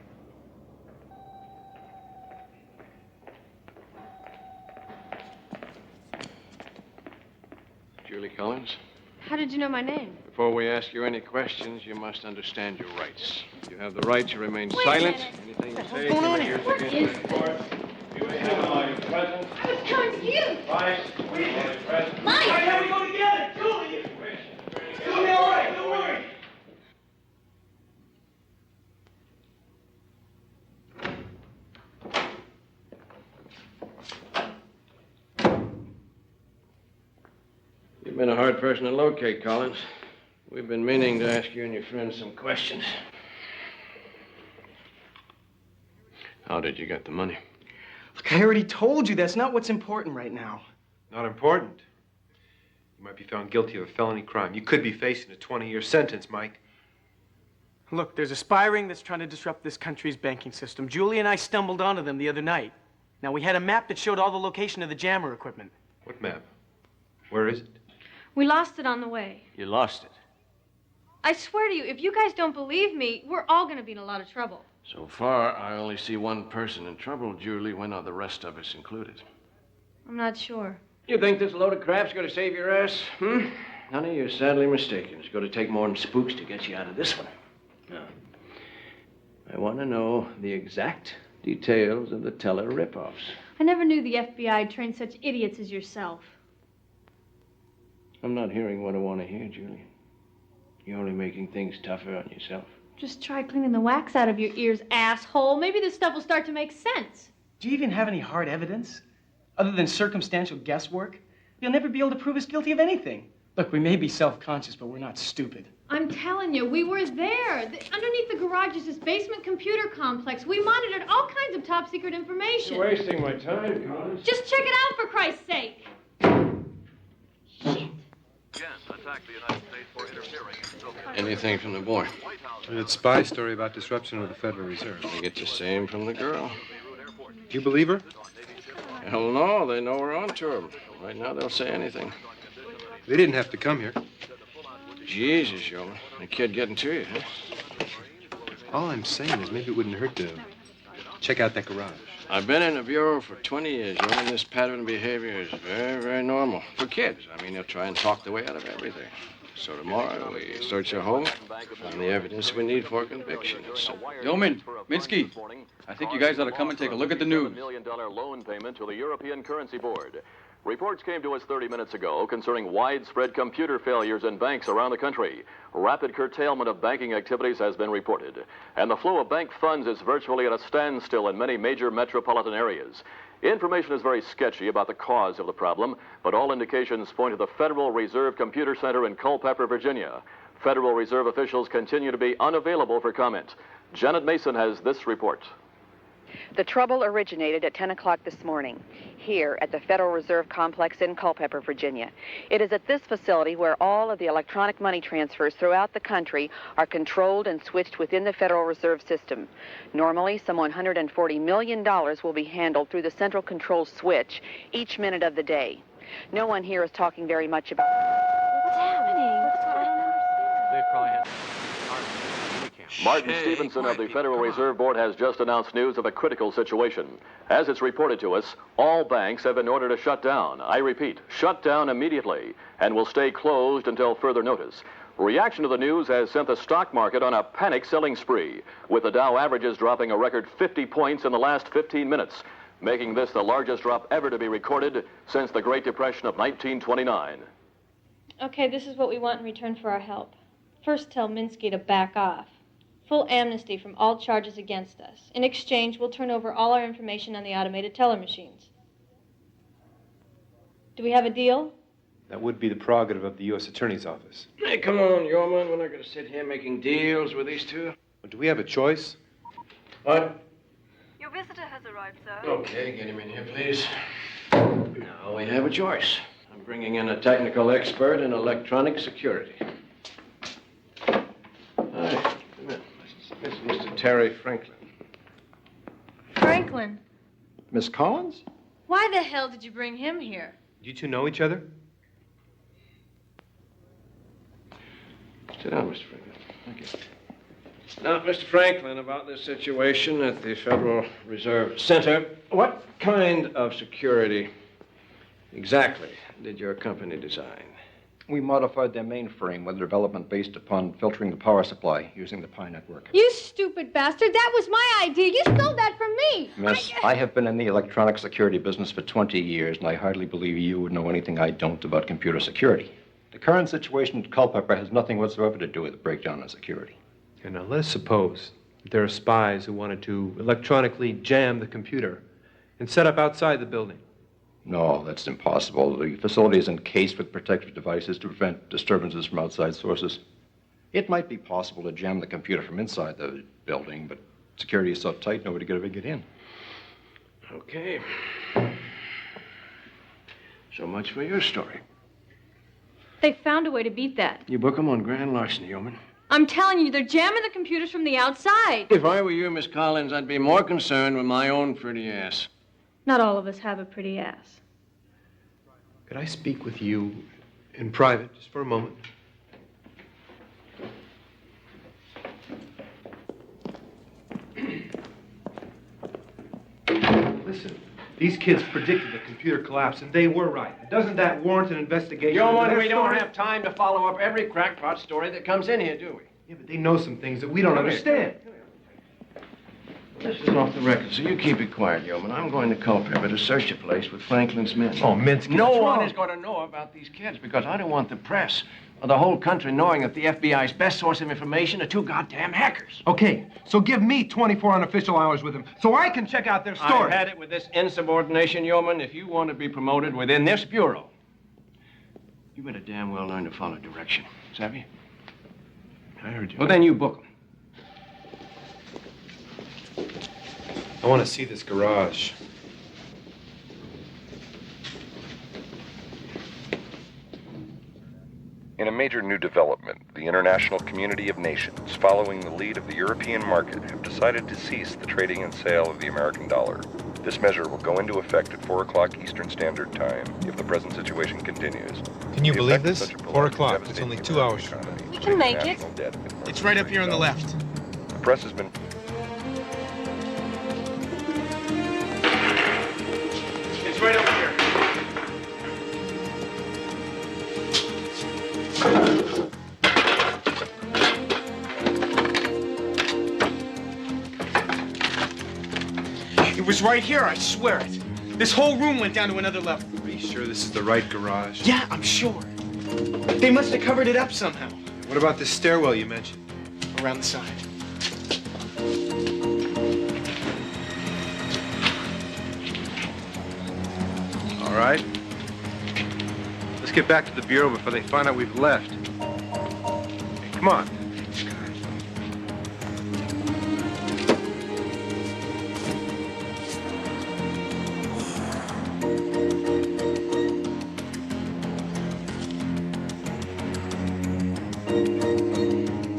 Julie Collins, How did you know my name? before we ask you any questions, you must understand your rights. You have the right to remain Wait a silent. minute. Anything you What's say going on is here? used What against is the court. You may have all your presence. I was coming to you. Vice, all your presence. Mike! All right, now we go together. Julie! It'll be all right. Don't worry. You've been a hard person to locate, Collins. We've been meaning to ask you and your friends some questions. How did you get the money? Look, I already told you that's not what's important right now. Not important. You might be found guilty of a felony crime. You could be facing a 20-year sentence, Mike. Look, there's a spy ring that's trying to disrupt this country's banking system. Julie and I stumbled onto them the other night. Now, we had a map that showed all the location of the jammer equipment. What map? Where is it? We lost it on the way. You lost it. I swear to you, if you guys don't believe me, we're all going to be in a lot of trouble. So far, I only see one person in trouble, Julie. When are the rest of us included? I'm not sure. You think this load of crap's gonna save your ass? Honey, you're sadly mistaken. It's gonna take more than spooks to get you out of this one. Now, I want to know the exact details of the teller ripoffs. I never knew the FBI trained such idiots as yourself. I'm not hearing what I want to hear, Julie. You're only making things tougher on yourself. Just try cleaning the wax out of your ears, asshole. Maybe this stuff will start to make sense. Do you even have any hard evidence? Other than circumstantial guesswork? You'll never be able to prove us guilty of anything. Look, we may be self-conscious, but we're not stupid. I'm telling you, we were there. Underneath the garage is this basement computer complex. We monitored all kinds of top-secret information. You're wasting my time, Collins. Just check it out, for Christ's sake. Anything from the boy? That spy story about disruption of the Federal Reserve. I get the same from the girl. Do you believe her? Hell no, they know we're on to them. Right now, they'll say anything. They didn't have to come here. Jesus, yo. The kid getting to you, huh? All I'm saying is maybe it wouldn't hurt to check out that garage. I've been in the Bureau for 20 years, Yeoman. This pattern of behavior is very, very normal. For kids. I mean, they'll try and talk their way out of everything. So tomorrow, we search your home, find the evidence we need for conviction. Yeoman, Minsky, I think you guys ought to come and take a look at the news. $1 million loan payment to the European Currency Board. Reports came to us 30 minutes ago concerning widespread computer failures in banks around the country. Rapid curtailment of banking activities has been reported, and the flow of bank funds is virtually at a standstill in many major metropolitan areas. Information is very sketchy about the cause of the problem, but all indications point to the Federal Reserve Computer Center in Culpeper, Virginia. Federal Reserve officials continue to be unavailable for comment. Janet Mason has this report. The trouble originated at 10 o'clock this morning, here at the Federal Reserve Complex in Culpeper, Virginia. It is at this facility where all of the electronic money transfers throughout the country are controlled and switched within the Federal Reserve System. Normally, some $140 million will be handled through the central control switch each minute of the day. No one here is talking very much about What's happening? They probably had... Martin Stevenson of the Federal Reserve Board has just announced news of a critical situation. As it's reported to us, all banks have been ordered to shut down. I repeat, shut down immediately, and will stay closed until further notice. Reaction to the news has sent the stock market on a panic selling spree, with the Dow averages dropping a record 50 points in the last 15 minutes, making this the largest drop ever to be recorded since the Great Depression of 1929. Okay, this is what we want in return for our help. First, tell Minsky to back off. Full amnesty from all charges against us. In exchange, we'll turn over all our information on the automated teller machines. Do we have a deal? That would be the prerogative of the U.S. Attorney's Office. Hey, come on, Yeoman. We're not going to sit here making deals with these two. But do we have a choice? What? Your visitor has arrived, sir. Okay, get him in here, please. Now we have a choice. I'm bringing in a technical expert in electronic security. Hi. This is Mr. Terry Franklin. Franklin, Miss Collins? why the hell did you bring him here? Do you two know each other? Sit down, Mr. Franklin. Thank you. Now, Mr. Franklin, about this situation at the Federal Reserve Center, what kind of security exactly did your company design? We modified their mainframe with a development based upon filtering the power supply using the Pi network. You stupid bastard. That was my idea. You stole that from me. Miss, I have been in the electronic security business for 20 years, and I hardly believe you would know anything I don't about computer security. The current situation at Culpeper has nothing whatsoever to do with the breakdown in security. And now let's suppose that there are spies who wanted to electronically jam the computer and set up outside the building. No, that's impossible. The facility is encased with protective devices to prevent disturbances from outside sources. It might be possible to jam the computer from inside the building, but security is so tight, nobody could ever get in. Okay. So much for your story. They found a way to beat that. You book them on grand larceny, Yeoman. I'm telling you, they're jamming the computers from the outside. If I were you, Miss Collins, I'd be more concerned with my own pretty ass. Not all of us have a pretty ass. Could I speak with you in private just for a moment? Listen, these kids predicted the computer collapse, and they were right. Doesn't that warrant an investigation? Yeoman, we don't have time to follow up every crackpot story that comes in here, do we? Yeah, but they know some things that we don't understand. This is off the record, so you keep it quiet, Yeoman. I'm going to Culpeper to search the place with Franklin's men. Oh, Minsky, no what's one wrong? is going to know about these kids because I don't want the press or the whole country knowing that the FBI's best source of information are two goddamn hackers. Okay, so give me 24 unofficial hours with them so I can check out their story. I've had it with this insubordination, Yeoman. If you want to be promoted within this bureau, you better damn well learn to follow direction. Savvy? I heard you. Well, then you book them. I want to see this garage. In a major new development, the international community of nations, following the lead of the European market, have decided to cease the trading and sale of the American dollar. This measure will go into effect at 4 o'clock Eastern Standard Time if the present situation continues. Can you The believe effect of this? such a 4 policy o'clock. It's devastates only the 2 hours American from now. economy, We can make it. national debt of more than It's right up here on the $1 left. The press has been... was right here, I swear it. This whole room went down to another level. Are you sure this is the right garage? Yeah, I'm sure. They must have covered it up somehow. What about this stairwell you mentioned? Around the side. All right. Let's get back to the bureau before they find out we've left. Hey, come on.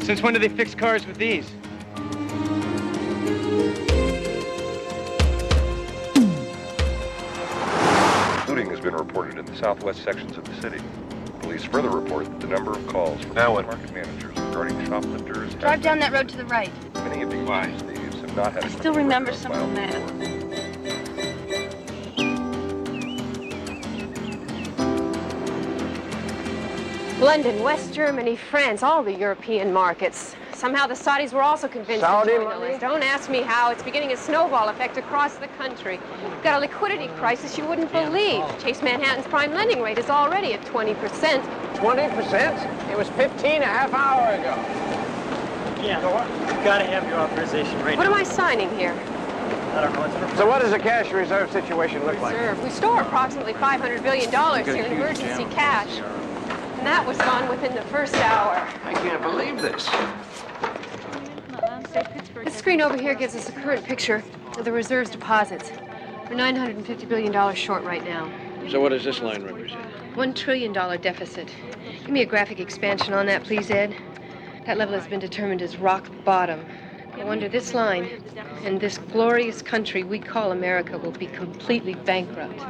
Since when do they fix cars with these? Looting has been reported in the southwest sections of the city. Police further report that the number of calls from market managers regarding shoplifters... Drive down that road to the right. Many of these thieves have not had... I still remember some of the maps. London, West Germany, France, all the European markets. Somehow the Saudis were also convinced to join the list. Don't ask me how. It's beginning a snowball effect across the country. We've got a liquidity crisis you wouldn't believe. Chase Manhattan's prime lending rate is already at 20%. 20%? It was 15 a half hour ago. Yeah, you gotta have your authorization right What now. am I signing here? I don't know. It's So what does the cash reserve situation look like? Reserve. We store approximately $500 billion here in emergency cash. And that was gone within the first hour. I can't believe this. This screen over here gives us a current picture of the reserves deposits. We're $950 billion short right now. So what does this line represent? $1 trillion deficit. Give me a graphic expansion on that, please, Ed. That level has been determined as rock bottom. Go under this line, and this glorious country we call America will be completely bankrupt.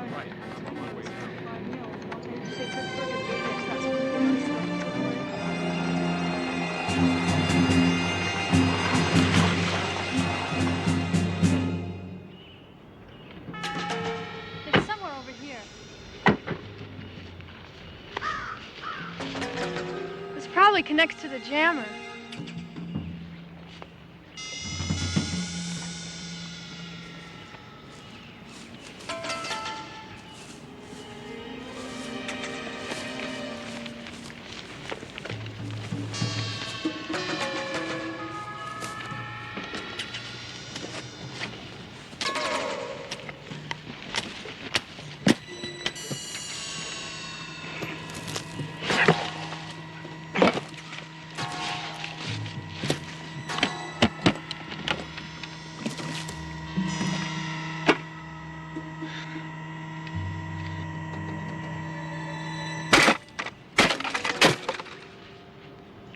It's somewhere over here. This probably connects to the jammer.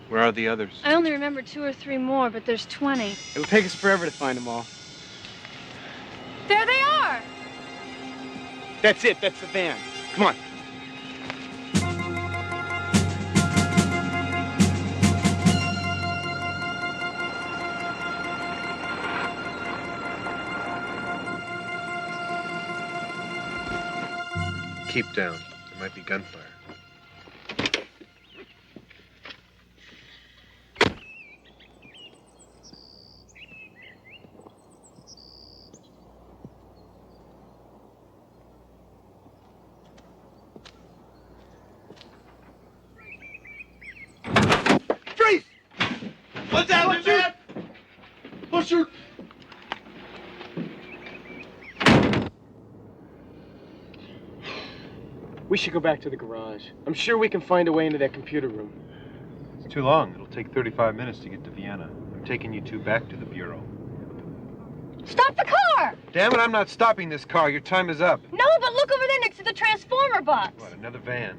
Where are the others? I only remember 2 or 3 more, but there's 20. It will take us forever to find them all. There they are! That's it. That's the van. Come on. Keep down. There might be gunfire. What's that, man? What's your... We should go back to the garage. I'm sure we can find a way into that computer room. It's too long. It'll take 35 minutes to get to Vienna. I'm taking you two back to the bureau. Stop the car! Damn it, I'm not stopping this car. Your time is up. No, but look over there next to the transformer box. What, another van?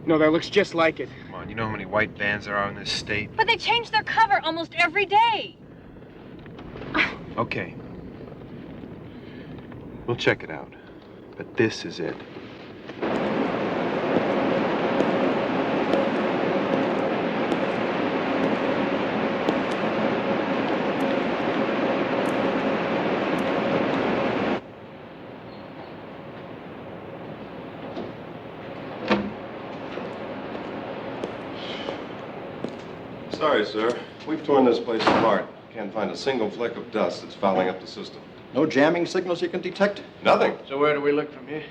No, that looks just like it. Come on, you know how many white vans there are in this state? But they change their cover almost every day. Okay. We'll check it out. But this is it. Sorry, sir. We've torn this place apart. Can't find a single fleck of dust that's fouling up the system. No jamming signals you can detect? Nothing. So where do we look from here?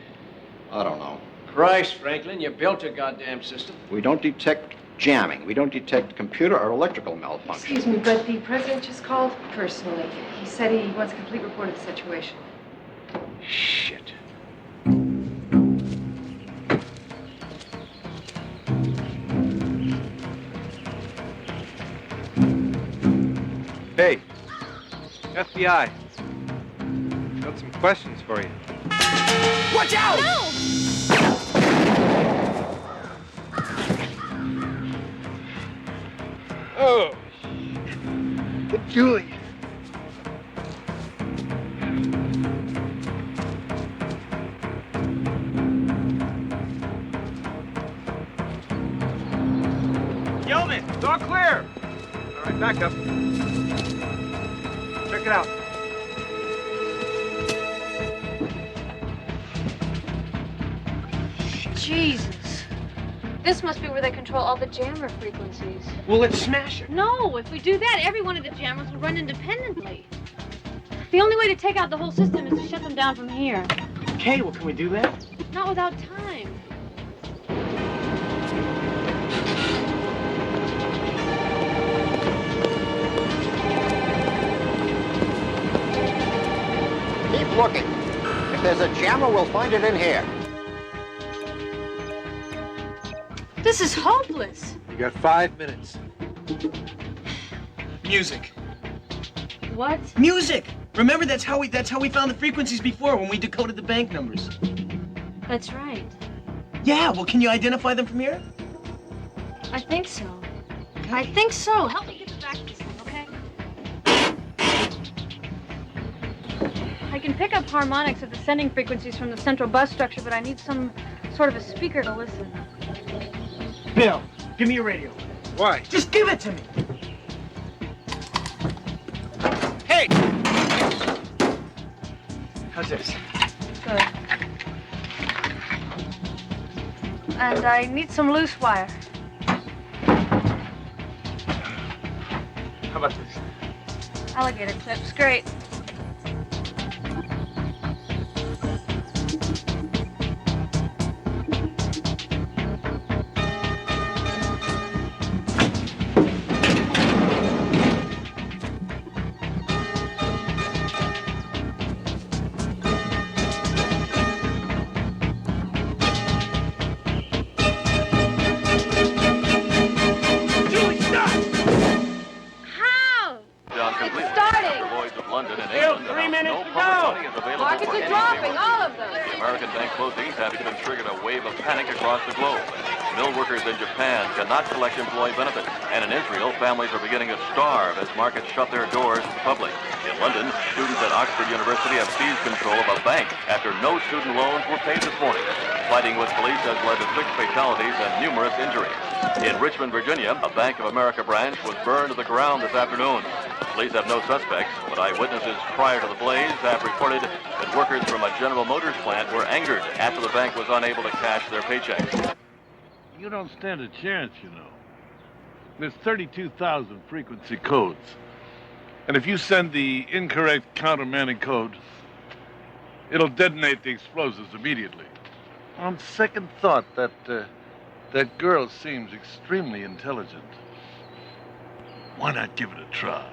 I don't know. Christ, Franklin, you built a goddamn system. We don't detect jamming. We don't detect computer or electrical malfunction. Excuse me, but the president just called personally. He said he wants a complete report of the situation. Shit. Hey, FBI. Got some questions for you. Watch out! Oh, Julie. Yeoman, it's all clear. All right, back up. Check it out. Jesus. This must be where they control all the jammer frequencies. Well, let's smash it. No, if we do that, every one of the jammers will run independently. The only way to take out the whole system is to shut them down from here. Okay, well, can we do that? Not without time. Keep looking. If there's a jammer, we'll find it in here. This is hopeless. You got 5 minutes. Music. What? Music! Remember, that's how we found the frequencies before when we decoded the bank numbers. That's right. Yeah, well, can you identify them from here? I think so. I think so. Help me get the back of this thing, okay? I can pick up harmonics of the sending frequencies from the central bus structure, but I need some sort of a speaker to listen. Bill, give me your radio. Why? Just give it to me. Hey! How's this? Good. And I need some loose wire. How about this? Alligator clips, great. Markets are dropping, all of them. The American bank closings have even triggered a wave of panic across the globe. Mill workers in Japan cannot collect employee benefits, and in Israel, families are beginning to starve as markets shut their doors to the public. In London, students at Oxford University have seized control of a bank after no student loans were paid this morning. Fighting with police has led to 6 fatalities and numerous injuries. In Richmond, Virginia, a Bank of America branch was burned to the ground this afternoon. Police have no suspects, but eyewitnesses prior to the blaze have reported that workers from a General Motors plant were angered after the bank was unable to cash their paychecks. You don't stand a chance, you know. There's 32,000 frequency codes. And if you send the incorrect countermanding code, it'll detonate the explosives immediately. On second thought, that girl seems extremely intelligent. Why not give it a try?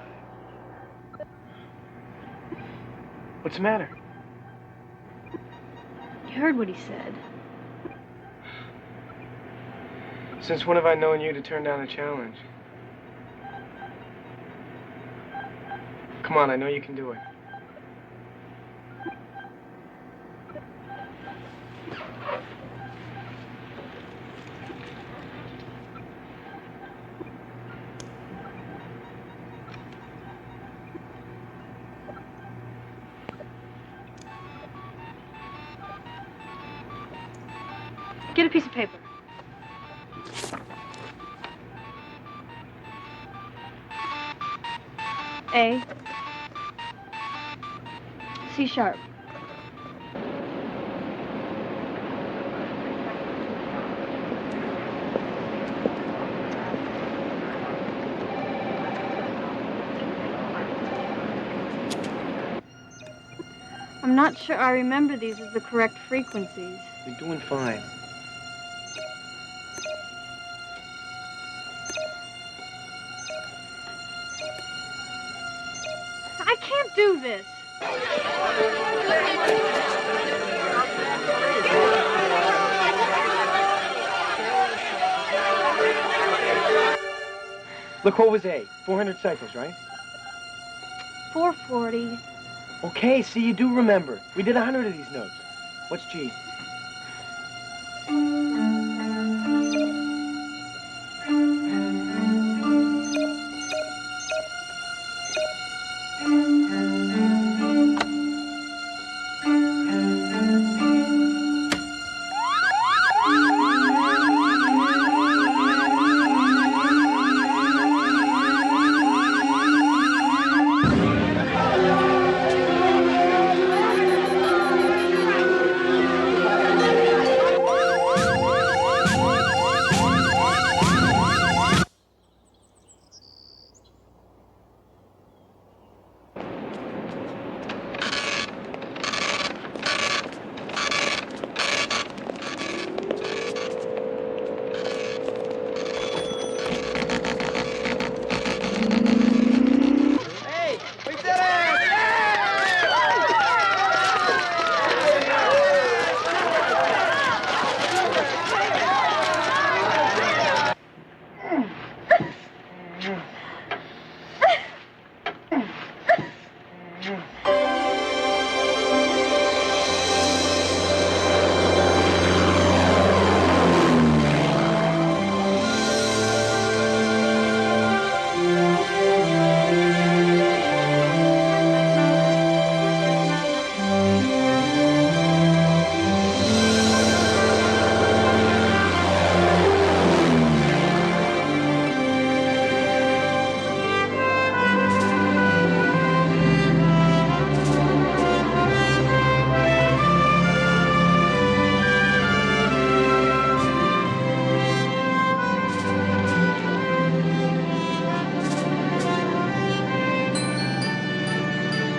What's the matter? You heard what he said. Since when have I known you to turn down a challenge? Come on, I know you can do it. Get a piece of paper. A. C sharp. not sure I remember these as the correct frequencies. You're doing fine. I can't do this. Look, what was A? 400 cycles, right? 440. Okay, see, you do remember. We did 100 of these notes. What's G?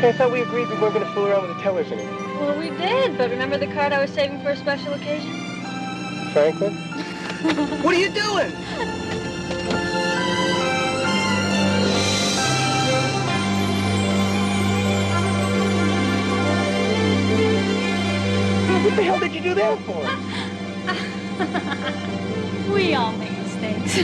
Hey, I thought we agreed we weren't going to fool around with the tellers anymore. Well, we did, but remember the card I was saving for a special occasion? Franklin? What are you doing? What the hell did you do that for? We all make mistakes.